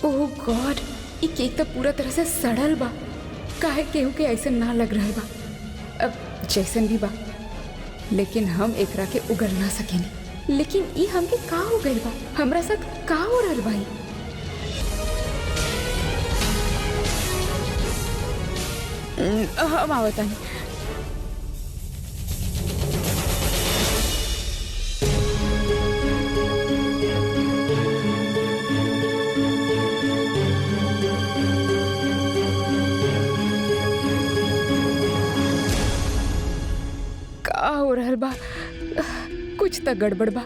ओह गॉड, ये केक तो पूरा तरह से सड़ल बा। काहे केहू के ऐसे ना लग रहा बा। अब जैसन भी बा, लेकिन हम एकरा के उगल ना सकेनी। लेकिन ई हमके का हो गइल बा? हमरा साथ का हो रहल बा? हम आवतानी। का हो रहल बा? कुछ तो गड़बड़ बा।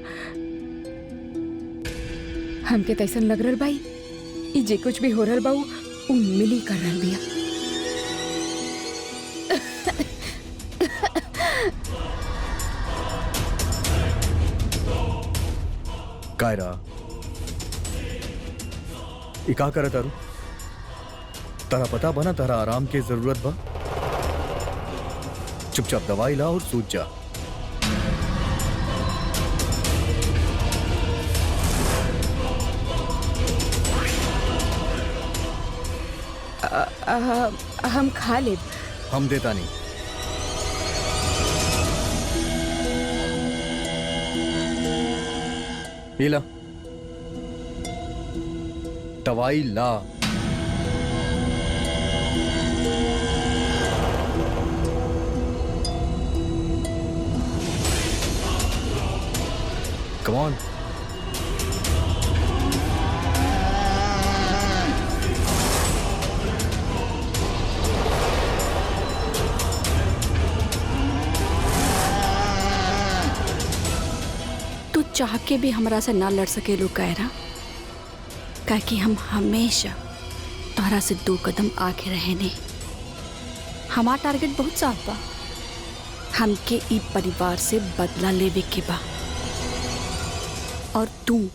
हमके तैसन लग रहल बा ई जे कुछ भी हो रहल बा उ मिली कर रहल बिया। कायरा, ई का करत तारू? तारा पता बना तारा आराम के जरूरत बा। चुपचाप दवाई ला और सूत जा। हम खा ले। हम देता नहीं। ये ला दवाई ला। Come on. तू चाह के भी हमरा से ना लड़ सकेलू कायरा, काहे हम हमेशा तोहरा से 2 कदम आगे रहेने। हमार टारगेट बहुत साफ बा, हमके ई परिवार से बदला लेवे के बा। और तू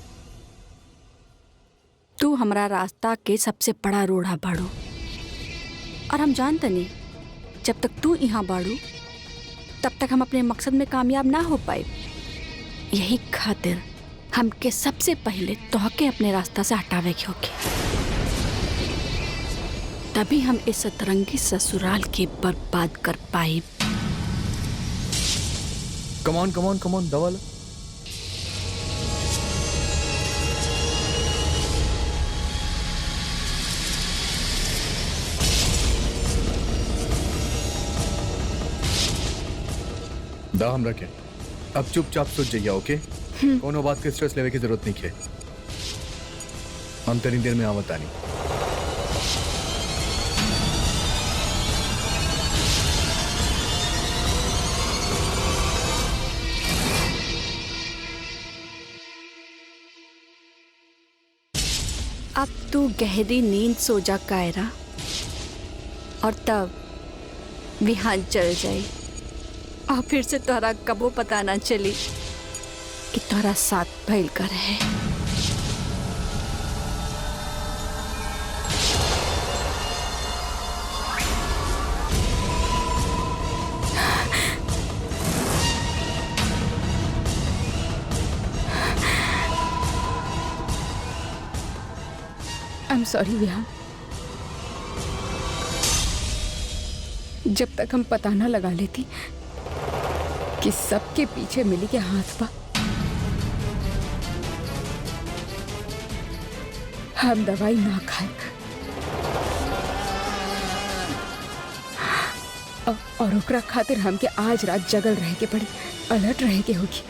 हमरा रास्ता के सबसे बड़ा रोड़ा बाड़ू। और हम जानते नहीं, जब तक तू यहाँ बाड़ू तब तक हम अपने मकसद में कामयाब ना हो पाए। यही खातिर हमके सबसे पहले तोहके अपने रास्ता से हटावे के होके, तभी हम इस सतरंगी ससुराल के बर्बाद कर पाए। कम ऑन दवा ला। दा हम रखे। अब चुपचाप सोच जाइए, ओके? कोनो बात के स्ट्रेस लेवे की जरूरत नहीं है। हम तनी देर में आवत आनी। अब तू गहरी नींद सो जा कायरा, और तब बिहान चल जाए और फिर से तोहरा कबो पता ना चली कि तोरा साथ भइल कर है। I am sorry Vihan. जब तक हम पता ना लगा लेती कि सबके पीछे मिली के हाथ पा, हम दवाई ना खाए और ओकरा खातिर हमके आज रात जगल रहे के पड़ी, अलर्ट रहे के होगी।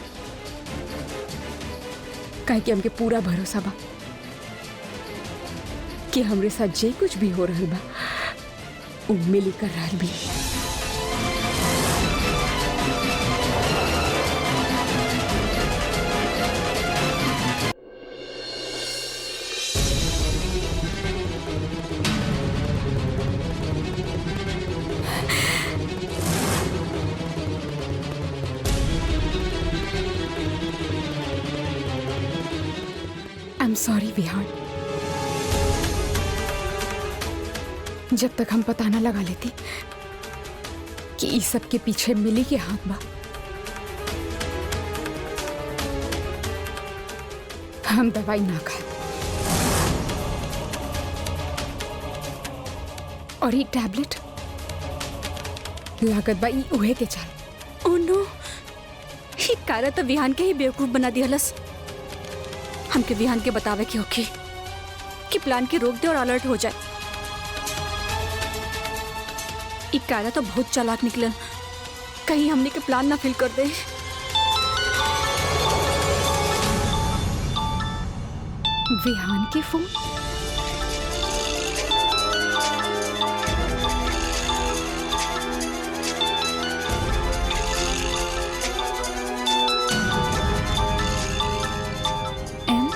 काहे कि हमके पूरा भरोसा बा कि हमरे साथ जे कुछ भी हो रहल बा वो मिली कर रहल भी। I am sorry Vihan. जब तक हम पता ना लगा लेती कि इस सब के पीछे मिली के हाथ बा, हम दवाई ना खाए। और ये टैबलेट लागत बा ई उहे के चाल। ओ नो, ही कारा तो विहान के ही बेवकूफ बना दिहलस। हमके विहान के बतावे के होखी कि प्लान के रोक दे और अलर्ट हो जाए। ई कारा तो बहुत चालाक निकलन, कहीं हमने के प्लान ना फेल कर दे। विहान के फोन। एम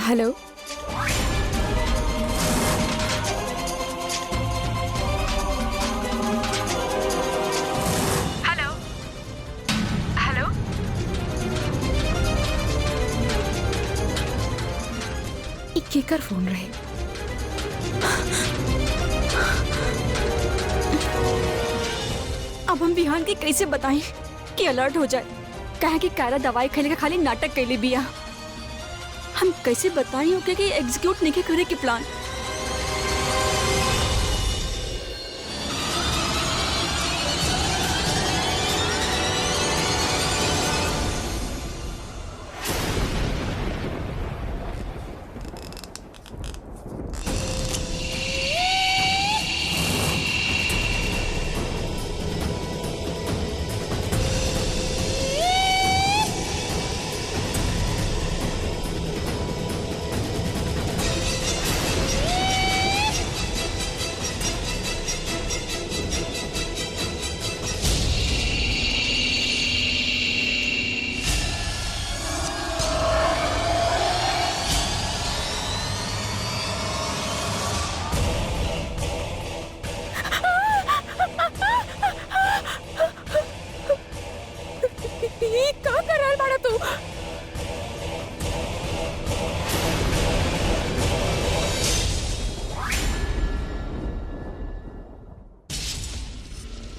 हेलो, केकर फोन रहे? अब हम विहान के कैसे बताएं कि अलर्ट हो जाए? कहे कि कारा दवाई खेले का खाली नाटक कैले बिया। हम कैसे बताएं ओके कि एग्जीक्यूट नहीं करे के प्लान?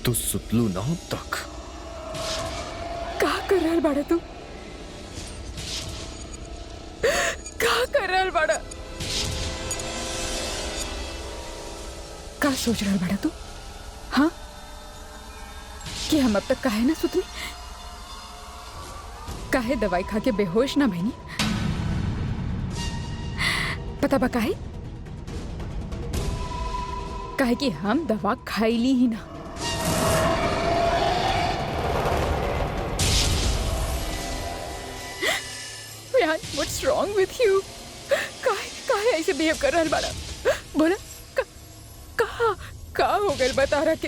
तू सुतलू ना तक का कर रहल बाड़ा तू? का कर रहल बाड़ा? का सोच रहल बाड़ा तू? हाँ, कि हम अब तक काहे ना सुतनी? काहे दवाई खा के बेहोश ना भईनी? पता बा काहे? काहे कि हम दवा खाईली ही ना। What's wrong with you? काहे ऐसे बिहेव कर रहल बाड़ा? बोला का हो गइल बता रहा के?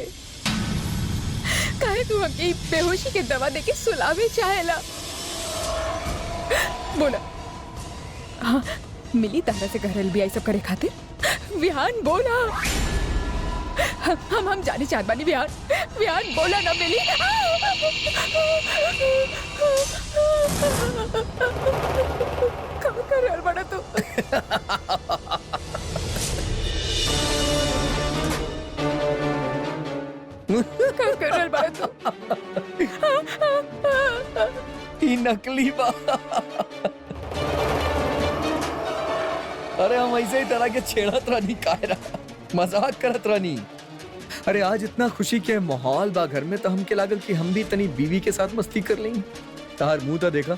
काहे तू हमके बेहोशी के दवा देके सुलावे चाहेला? बोला हाँ, मिली तारा से घरल भी आई सब करे खातिर? विहान बोला हम जाने चाहत बानी विहान। विहान बोला ना मिली। का कर रहल बड़ा तू? का कर रहल बड़ा तू? ई नकली बा। अरे हम ऐसे ही तरह के छेड़त रहनी कायरा, मजाक करत रहनी। अरे आज इतना खुशी के माहौल बा घर में, तो हमके लागल कि हम भी तनी बीवी के साथ मस्ती कर लेंगे। तार मुंह तो देखा,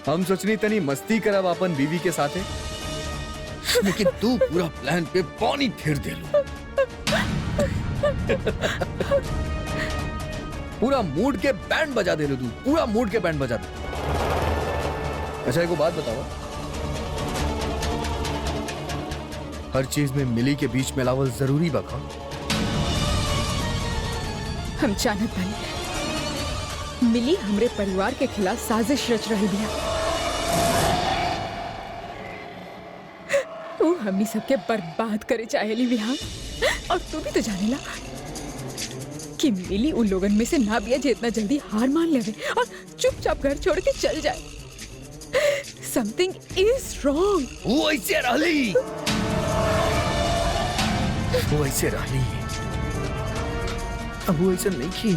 हम सोचनी तनी मस्ती करब अपन बीवी के साथ है, लेकिन तू पूरा प्लान पे पानी फेर दे लो। पूरा मूड के बैंड बजा दे लो तू, पूरा मूड के बैंड बजा दे। अच्छा एक बात बताओ, हर चीज में मिली के बीच मिलावल जरूरी बा का? हम जानत बानी मिली हमरे परिवार के खिलाफ साजिश रच रही बिया। तू हमनी सबके बर्बाद करे चाहेली विहान, और तू भी तो जानेला कि मिली उन लोगन में से ना बिया जो इतना जल्दी हार मान लेवे और चुपचाप घर छोड़ के चल जाए। Something is wrong. वो ऐसे रहली, वो ऐसे रहली, अब वो ऐसे नहीं की।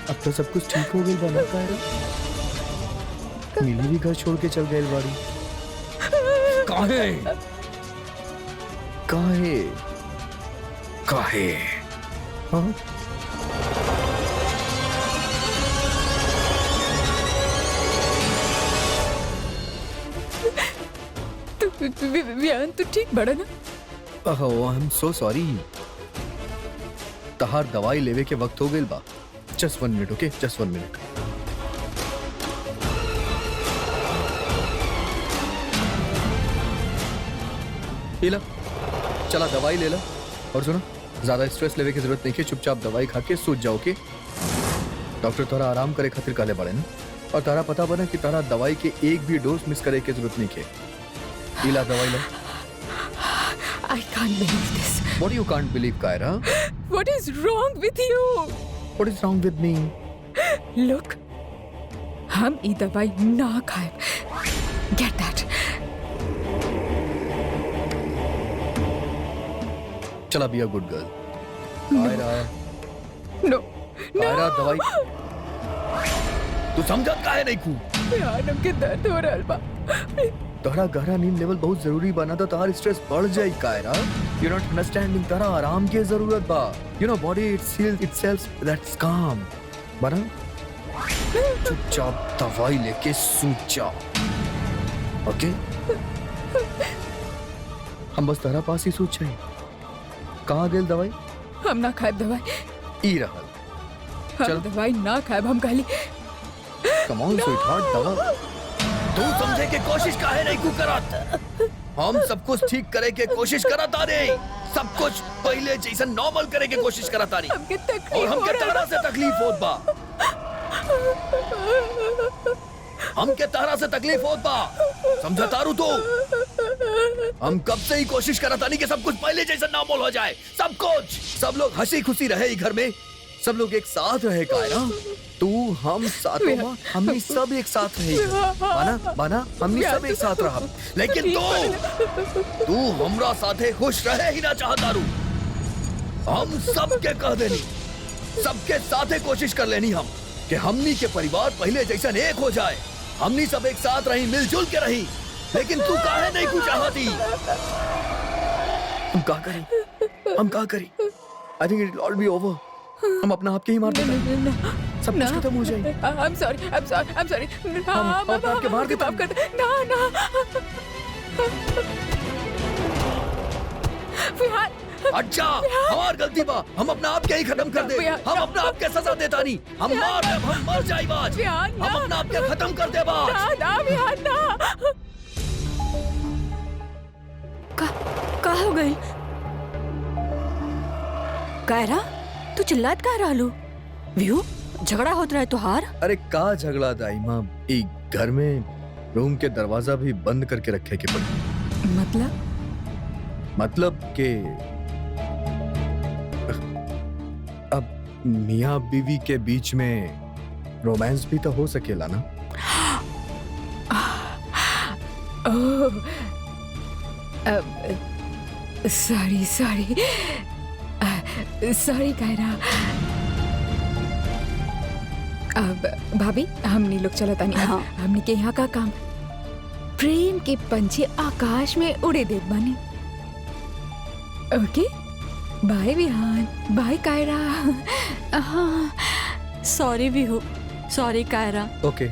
अब तो सब कुछ ठीक हो गई बना कायरा। मिली भी घर छोड़ के चल गए बाड़ी। काहे काहे काहे? हाँ विहान तू ठीक बड़ा ना? ओह आई एम सो सॉरी। तहार दवाई लेवे के वक्त हो गई बा। जस्ट 1 मिनट, ओके, जस्ट 1 मिनट। ला चला दवाई ले ला, और सुनो ज्यादा स्ट्रेस लेवे की जरूरत नहीं है, चुपचाप दवाई खा के सूझ जाओ के। डॉक्टर तोरा आराम करे खातिर काले पड़े ना, और तारा पता बना कि तारा दवाई के एक भी डोज मिस करे की जरूरत नहीं है। इला दवाई ला। I can't believe this. What do you can't believe, Kaira? What is wrong with you? What is wrong with me? Look, हम ये दवाई ना खाए। Get that? चला बी अ गुड गर्ल। कायरा, No. कायरा दवाई तू समझा काहे नहीं कू? यार हमके दर्द हो रहल बा। तोहरा गहरा नींद लेवल बहुत जरूरी बना, तो तोहार स्ट्रेस बढ़ जाई कायरा। यू नॉट अंडरस्टैंडिंग, तोहरा आराम की जरूरत बा। You know body it's heels itself, that's काम। बना चुपचाप दवाई लेके सूझ जा, ओके? हम बस तोहरा पास ही सूझ जाए। कहाँ गेल दवाई? हम ना खाए दवाई। ई रहल। हम चल। दवाई ना खाए, हम खाली। कम ऑन स्वीटहार्ट, दवा तू समझे के कोशिश काहे नहीं कू करत? हम सब कुछ ठीक करे के कोशिश करत आ रे, सब कुछ पहले जैसे नॉर्मल करे के कोशिश करत आ रे, हमके और तकलीफ हो हमके रहल तहरा से तकलीफ होत बा। हमके तहरा से तकलीफ होत बा, समझा तारू? तो हम कब से ही कोशिश करत आनी कि सब कुछ पहले जैसा नॉर्मल हो जाए, सब कुछ, सब लोग हंसी खुशी रहे ई घर में, सब लोग एक साथ रहे कायरा। तू हम साथों में, हमनी सब एक साथ रहे। बाना बाना हमनी सब एक साथ रहा, लेकिन तू हमरा साथे खुश रहे ही ना चाहता रू। हम सबके कह देनी, सबके साथे कोशिश कर लेनी हम कि हमनी के परिवार पहले जैसा एक हो जाए, हमनी सब एक साथ रही, मिलजुल के रही, लेकिन तू काहे नहीं कुछ चाहती? हम क्या करें, हम क्या करें? I think it will all B over. हम अपना आप के ही मार देंगे, सब कुछ खत्म हो जाएगी। I'm sorry, I'm sorry, I'm sorry. हम अपना आप के मार देते माफ कर दे। ना ना विहान, अच्छा हमार गलती बा, हम अपना आप के ही खत्म कर दे, हम अपना आप के सजा देता नहीं, हम मार दे, हम मर जाए बाज, हम अपना आप के खत्म कर दे बाज। ना ना विहान ना। का हो गई? कायरा तू चिल्लात का रहलू? व्यू झगड़ा होत रहे तोहार? अरे का झगड़ा दाई माँ, एक घर में रूम के दरवाजा भी बंद करके रखे के पड़े। मतलब कि अब मियाँ बीवी के बीच में रोमांस भी तो हो सकेला ना। ओह, सॉरी सॉरी सॉरी कायरा। अब भाभी हमने लोग चला था नहीं। हाँ। हमने के यहाँ का काम प्रेम के पंछी आकाश में उड़े देख बानी। ओके बाय विहान, बाय कायरा। हाँ सॉरी भी हो, सॉरी कायरा। ओके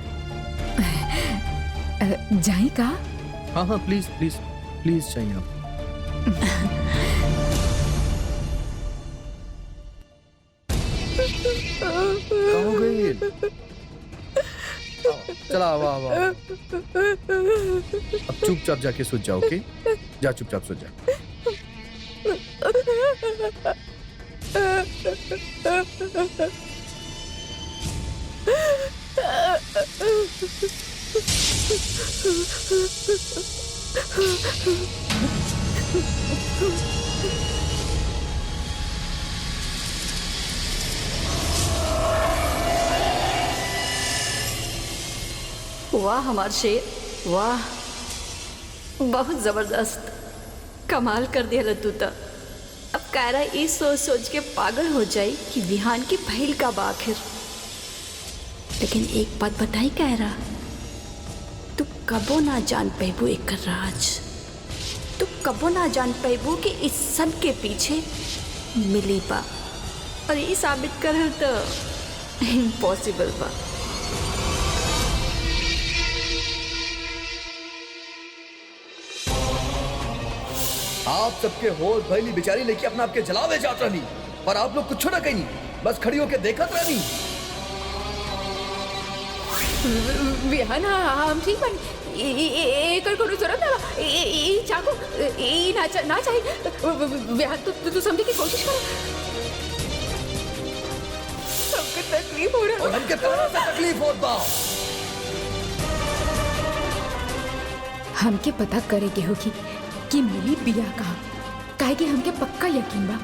जाई का? हाँ हाँ प्लीज प्लीज प्लीज चाहिए आप। कहाँ हो गई? चला वाह वाह। अब चुपचाप जाके सो जाओ। ओके जा चुपचाप सो जा। वाह हमार शेर, वाह बहुत जबरदस्त, कमाल कर दिया तू तो। अब कायरा ये सोच सोच के पागल हो जाई कि विहान की पहल का आखिर। लेकिन एक बात बताई कायरा, तू कबो ना जान पैबू एक राज। तू कबो ना जान पैबू कि इस सब के पीछे मिली बा, और ये साबित कर तो इम्पॉसिबल बा। आप सबके होश भैली बेचारी लेके अपना आपके जलावे जात रही, पर आप लोग कुछ ना कहीं, बस खड़ी होके देखत रही। विहान हम ठीक बानी। एकर कोनो जरूरत ना। ई चाकू ई ना चाहिए। विहान तू समझे की कोशिश कर। हमके तकलीफ हो रहा। और हमके तरह से तकलीफ होत बा। हमके पता करे के होगी कि मिली बिया कहाँ। काहे कि हमके पक्का यकीन बा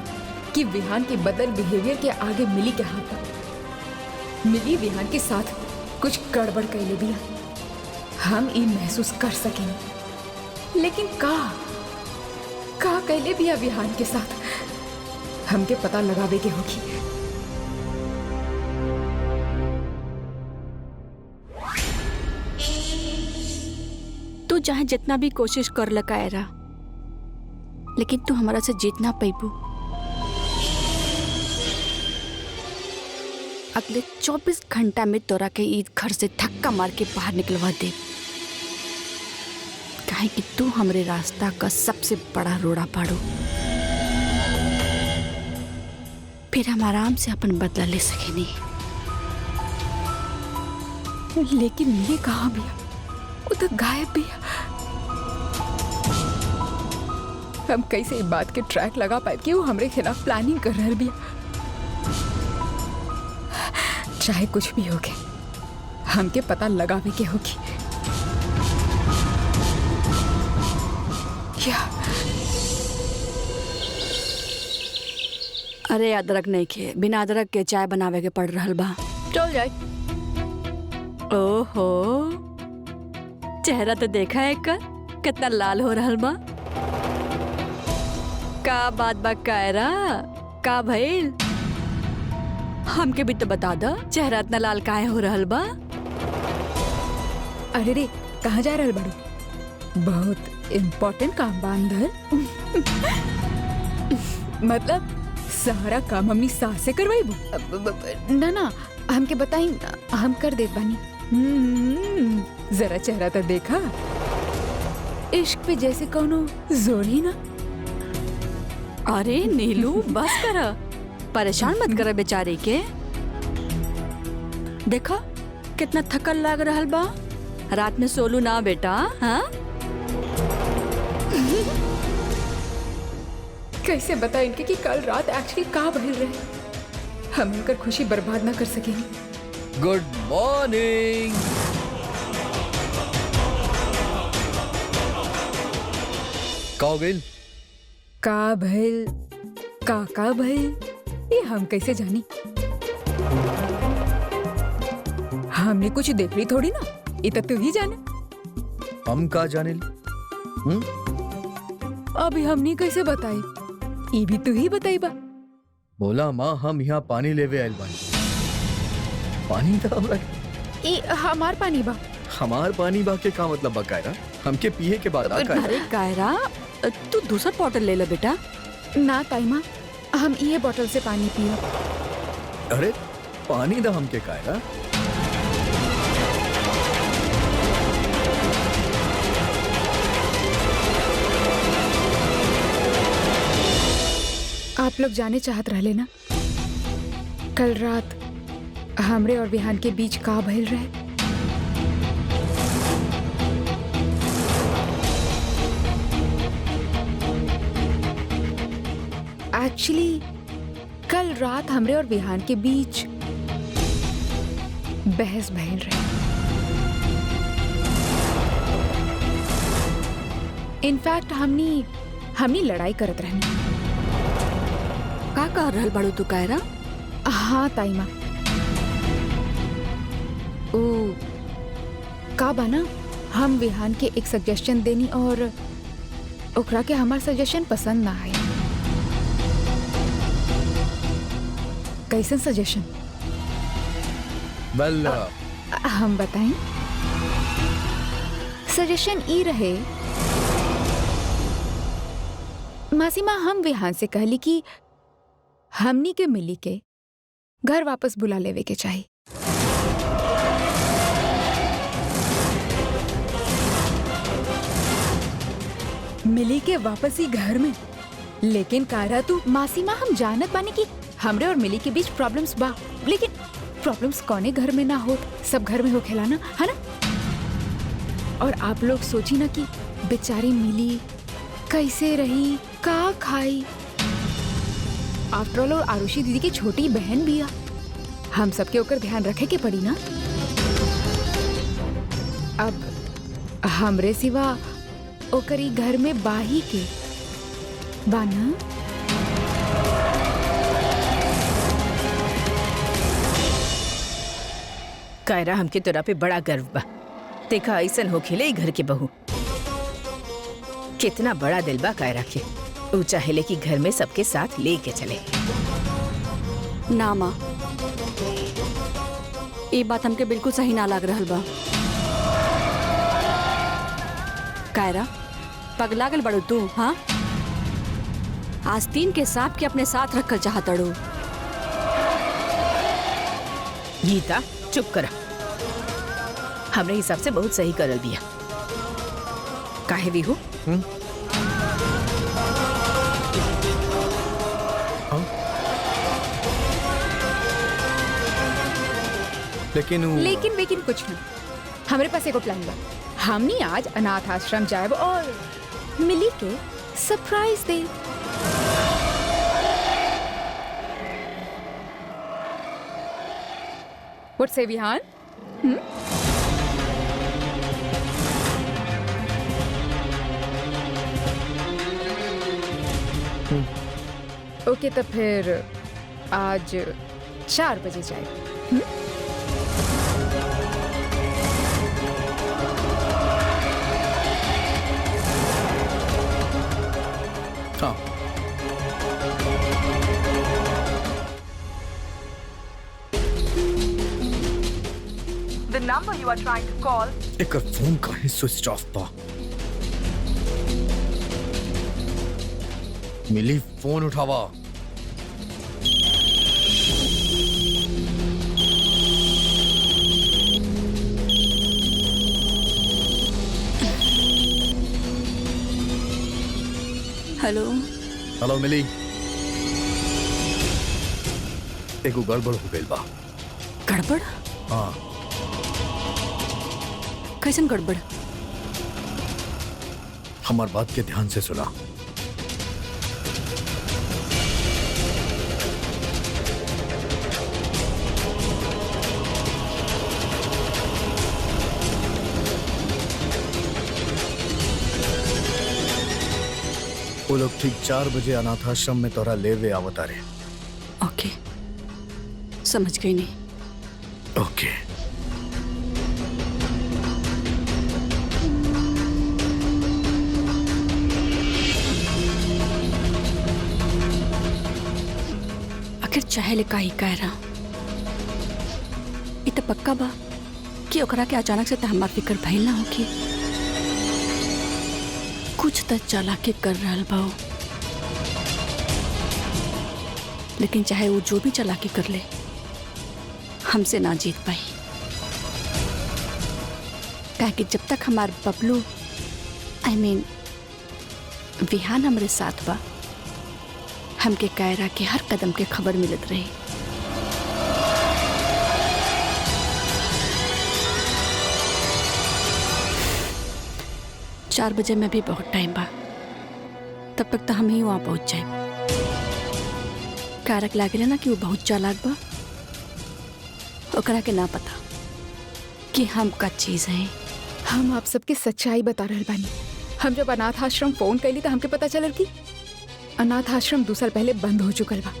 कि विहान के बदल बिहेवियर के आगे मिली के हाथ बा। मिली विहान के साथ कुछ गड़बड़ कैले बिया, हम ई महसूस कर सकेंगे। लेकिन का कैले बिया विहान के साथ हमके पता लगावे के होगी। तू चाहे जितना भी कोशिश कर ल कायरा, लेकिन तू हमारा से जीत ना पैबू। अगले 24 घंटा में तोरा के ईद घर से धक्का मार के बाहर निकलवा दे। काहे कि तू हमरे रास्ता का सबसे बड़ा रोड़ा पाड़ू। फिर हम आराम से अपन बदला ले सकेनी। लेकिन ये कहाँ बिया? वो तो गायब बिया। हम कैसे इस बात के ट्रैक लगा पाए कि वो हमरे खिलाफ प्लानिंग कर रहा बिया। चाहे कुछ भी होगे, हमके पता लगावे के होगी। क्या? अरे अदरक नहीं खे, बिना अदरक के चाय बनावे के पड़ रहल बा। चल जाए। ओहो, चेहरा तो देखा है कर, कितना लाल हो रहल बा। का बात बा कायरा, का भइल? हमके भी तो बता दा, चेहरा इतना लाल काहे हो रहल बा? अरे रे, कहाँ जा रहल बड़ू? बहुत इम्पोर्टेंट काम बा अंदर। मतलब सारा काम हमनी सास से करवाई। ना हमके बताई, हम कर देत बानी। जरा चेहरा तो देखा, इश्क पे जैसे कोनो जोर ही ना। अरे नीलू बस कर, परेशान मत कर बेचारे के। देखा कितना थकल लग रहल बा। रात में सोलू ना बेटा। हाँ कैसे बता इनके कि कल रात एक्चुअली कहाँ बहल रहे। हम इनकर खुशी बर्बाद ना कर सकेंगे। Good morning. का हो गई? का भइल ये हम कैसे जानी? हमने कुछ देख ली थोड़ी ना, ये तो तू ही जाने। हम का जाने ली? अभी हमने कैसे बताई, ये भी तू ही बताई बा। बोला माँ हम यहाँ पानी लेवे आयल बानी। पानी था हमरा ये हमार पानी बा। हमार पानी बा के का मतलब बा कायरा? हमके पिए के बाद कायरा? अरे कायरा, तू दूसरा बॉटल ले ले बेटा। ना ताईमा, हम ये बोतल से पानी पियो। अरे पानी दा हमके कायरा? आप लोग जाने चाहत रहले ना, कल रात हमरे और विहान के बीच का भइल रहे? एक्चुअली कल रात हमरे और विहान के बीच बहस भइल रहे। इनफैक्ट हमनी लड़ाई करत रहनी। का कर रहल बाड़ू तू कायरा? हाँ ताईमा, ओ का बाना, हम विहान के एक सजेशन देनी और ओकरा के हमार सजेशन पसंद ना आए। कैसन सजेशन? वेल हम बताएं। सजेशन ई रहे, मासीमा हम विहान से कहली कि हमनी के मिली के घर वापस बुला लेवे के चाहिए। मिली के वापस ही घर में। लेकिन कायरा तू, मासीमा हम जानत बानी कि हमरे और मिली के बीच प्रॉब्लम्स बा, लेकिन प्रॉब्लम्स कौने घर में ना हो, सब घर में हो खिलाना है ना। और आप लोग सोची ना कि बेचारी मिली कैसे रही, का खाई। आफ्टर ऑल आरुषि दीदी की छोटी बहन भी आ, हम सबके ओकर ध्यान रखे के पड़ी ना। अब हमरे सिवा ओकरी घर में बाही के बाना। कायरा, हमके तोरा पे बड़ा गर्व बा। देखा ऐसन हो खेले घर के बहू, कितना बड़ा दिल बा कायरा के। ऊ चाहेले कि घर में सबके साथ लेके चले। ना माँ, ये बात हमके बिल्कुल सही ना लग रहल बा। कायरा, पगला गल बड़ू तू? हाँ, आस्तीन के सांप के अपने साथ रखकर चाहतड़ू। गीता चुप करा, हमरे हिसाब से बहुत सही करल बिया। काहे भी हो? लेकिन कुछ नहीं। हमारे पास एगो प्लान बा। हमनी आज अनाथ आश्रम जाएब और मिली के सरप्राइज दे। व्हाट से विहान? ओके, तो फिर आज 4 बजे जाए। हाँ, The number you are trying to call एक फोन काहे स्विच ऑफ पा? मिली फोन उठावा। हेलो हेलो मिली, एगो गड़बड़ हो गइल बा। गड़बड़? हाँ, कैसन गड़बड़? हमार बात के ध्यान से सुना। वो लोग ठीक 4 बजे अनाथाश्रम में तोरा लेवे आवतारे। ओके, समझ गई नहीं। ओके। आखिर चाहे का ही कह रहा इत पक्का बा कि ओकरा के अचानक से हमार फिक्र भइल ना होगी। कुछ तो चला के कर रहल बा उ। लेकिन चाहे वो जो भी चला के कर ले, हमसे ना जीत पाई। कहे कि जब तक हमार बबलू विहान हमरे साथ बा, हमके कायरा के हर कदम के खबर मिलत रही। चार बजे में भी बहुत टाइम बा, तब तक तो हम ही वहां पहुंच जाए। कारक लागे ना कि वो बहुत चालाक बा, ओकरा के ना पता कि हम का चीज है। हम आप सबके सच्चाई बता रहल बानी। हम जब अनाथ आश्रम फोन कैली तो हमके पता चलल कि अनाथ आश्रम 2 साल पहले बंद हो चुकल बा।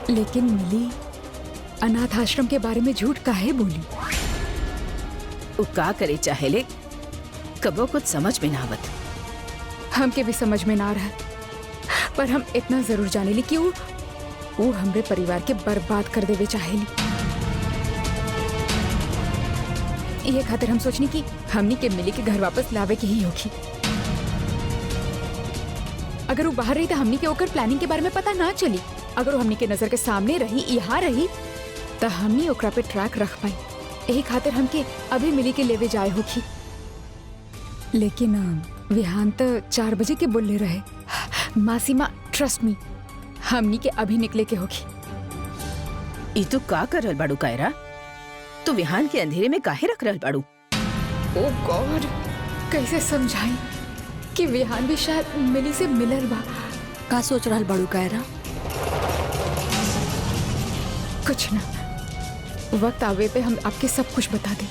लेकिन मिली अनाथ आश्रम के बारे में झूठ काहे बोली? वो का करे चाहेले, कबो कुछ समझ में ना आवत। हमके भी समझ में ना रहा, पर हम इतना जरूर जानेली कि वो हमरे परिवार के बर्बाद कर देवे चाहेली। ये खातिर हम सोचनी कि हमनी के मिली के घर वापस लावे के ही होगी। अगर वो बाहर रही तो हमनी के ओकर प्लानिंग के बारे में पता ना चली। अगर वो हमनी के नजर के सामने रही, यहाँ रही, तो हमनी ओकरा पे ट्रैक रख पाई। यही खातिर हमके अभी मिली के लेवे जाए होगी। लेकिन विहान तो 4 बजे के बोले रहे। मासीमा ट्रस्ट मी, हमनी के अभी निकले के होगी। ई तू का कर रहल बाड़ू कायरा? तू विहान के अंधेरे में काहे रख रहल बाड़ू? ओ गॉड, कैसे समझाई कि विहान भी शायद मिली से मिलल बा। का सोच रहल बाड़ू कायरा? कुछ ना, वक्त आवे पे हम आपके सब कुछ बता दे।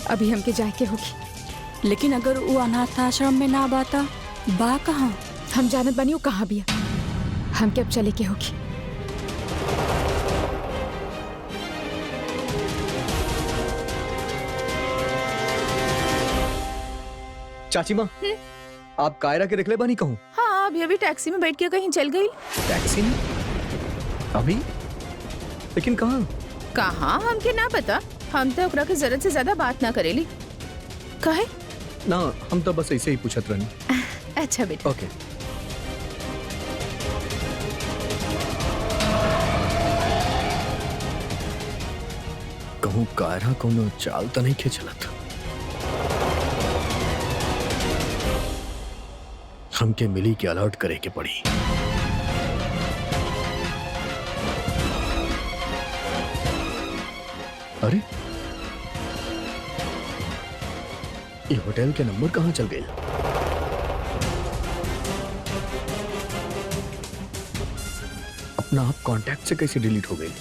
अभी हमके जाए के होगी। लेकिन अगर वो अनाथ आश्रम में ना बाता बा कहाँ? हम जानत बानी वो कहाँ बिया। हमके अब चले के होगी। चाची माँ, आप कायरा के दिखले बानी कहूँ? हाँ, अभी टैक्सी में बैठ के कहीं चल गई। टैक्सी में? अभी? लेकिन कहाँ? कहाँ हमके ना पता। हम तो ओकरा के जरूरत से ज्यादा बात ना करेली। काहे? ना, हम तो बस ऐसे ही पूछत रहनी। अच्छा बेटा। ओके। कहूँ कायरा कोनो चाल तो नहीं के चलत। हमके मिली के अलर्ट करे के पड़ी। अरे, ये होटल के नंबर कहाँ चल गए? अपना आप कांटेक्ट से कैसे डिलीट हो गए?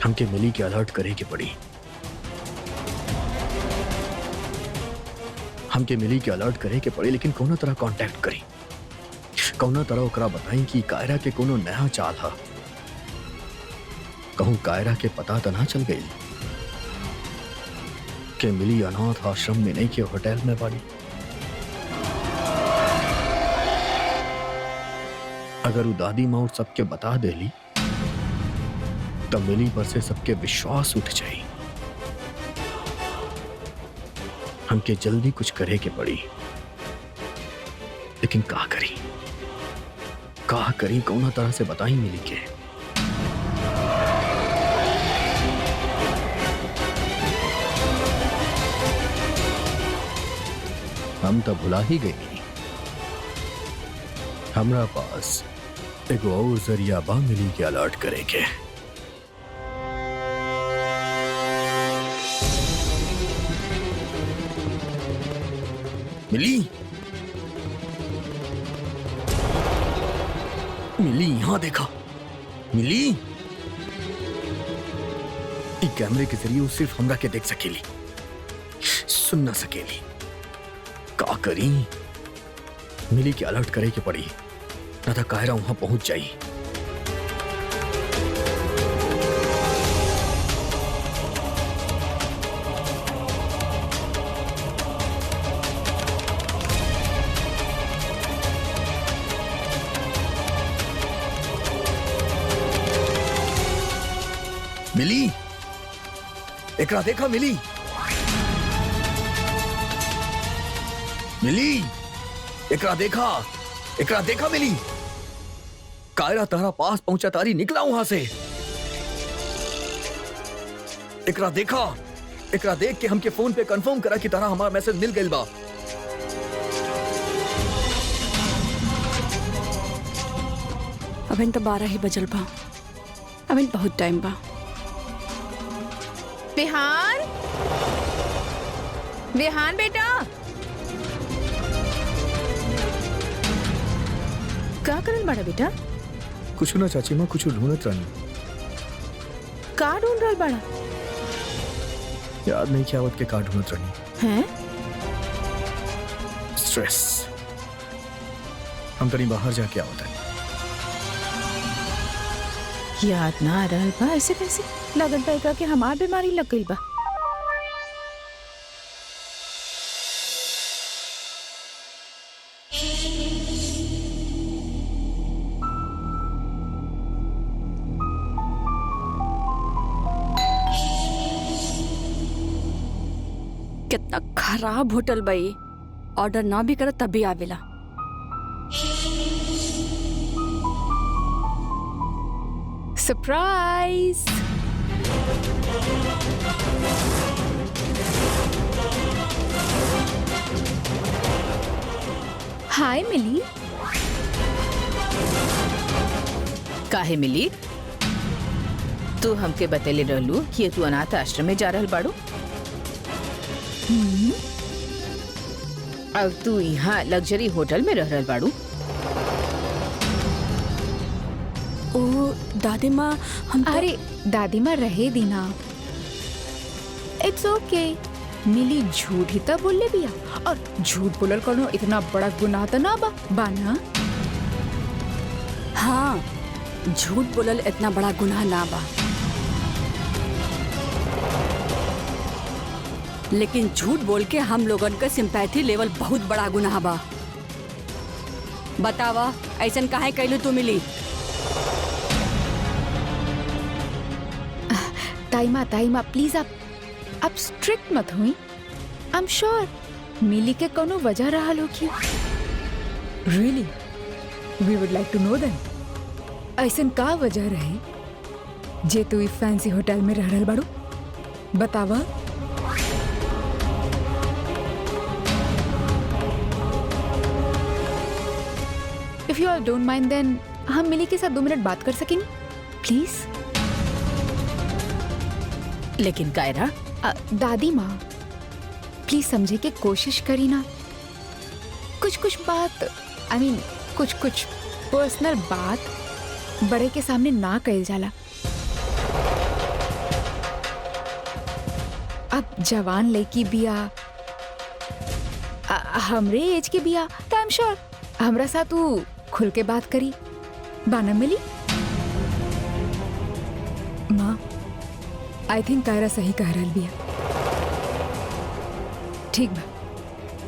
हमके मिली के अलर्ट करे के पड़ी। हमके मिली के अलर्ट करे के पड़ी, लेकिन कौना तरह कांटेक्ट करी, कौना तरह ओकरा बताई कि कायरा के कोनो नया चाल है। कहूँ कायरा के पता तो ना चल गई कि मिली अनाथ आश्रम में नहीं के होटल में पड़ी। अगर वो दादी माँ सबके बता देली तब मिली पर से सबके विश्वास उठ जाई। हमके जल्दी कुछ करे के पड़ी, लेकिन का करी कौना तरह से बताई मिली के? हम तो भुला ही गई। हमरा पास एगो और जरिया बा मिली के अलर्ट करे के। मिली, मिली यहाँ देखा, मिली ई कैमरे के जरिए वो सिर्फ हमरा के देख सकेली, सुन ना सकेली। का करी? मिली के अलर्ट करे के पड़ी, ना तो कायरा वहां पहुंच जाई। मिली, एकरा देखा मिली। मिली, एकरा देखा मिली। कायरा तारा पास पहुंचा तारी निकला वहां से। एकरा देख के हमके फोन पे कंफर्म करा कि तारा हमारा मैसेज मिल गइल बा। अबे तो 12 ही बजल बा, अबे बहुत टाइम बा। विहान, विहान बेटा, का करल बड़ा बेटा? कुछ ना चाची माँ, कुछ ढूंढत रानी। का ढूंढ रहल बड़ा? याद नहीं क्या आवत के का ढूंढत रानी। हैं? स्ट्रेस। हम तनी बाहर जाके आवत है। याद ना आ रहल बा? ऐसे कैसे लगन बा एकरा के हमार बीमारी लग गइल बा। कितना खराब होटल बई, ऑर्डर ना भी करे तब भी आवेला। सरप्राइज। हाय मिली। काहे मिली? तू हमके बतेले रहलू कि तू अनाथ आश्रम में जा रहल बाड़ू। अब तू यहाँ लग्जरी होटल में रह रहल बाड़ू। ओ दादी माँ, हम तो... अरे दादी माँ रहे दीना, इट्स ओके। मिली झूठ ही तो बोले बिया, और झूठ बोलल कोनो इतना बड़ा गुनाह तो ना बा ना। हाँ, झूठ बोलल इतना बड़ा गुनाह ना बा, लेकिन झूठ बोल के हम लोगन का सिंपैथी लेवल बहुत बड़ा गुनाह बा। बतावा ऐसन काहे कैलू तू मिली? ताईमा प्लीज आप स्ट्रिक्ट मत हुई। आई एम श्योर मिली के कोनो वजह रहा होगी। Really we would like to know that. ऐसन का वजह रहे जे तू फैंसी होटल में रह रहल बाड़ू? बतावा। If you all don't mind then हम मिली के साथ 2 मिनट बात कर सकेंगे प्लीज? लेकिन कायरा, दादी माँ प्लीज समझे के कोशिश करी ना। कुछ बात कुछ पर्सनल बात बड़े के सामने ना कही जाला। अब जवान लड़की बिया, हमरे एज के बिया, तो आई एम श्योर हमरा साथ तू खुल के बात करी बाना मिली। माँ आई थिंक कायरा सही कह रहल बिया। ठीक बा,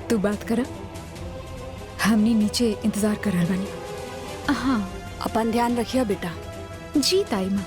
तू बात करा, हमनी नीचे इंतजार कर रहल बानी। हाँ, अपन ध्यान रखिया बेटा। जी ताई माँ।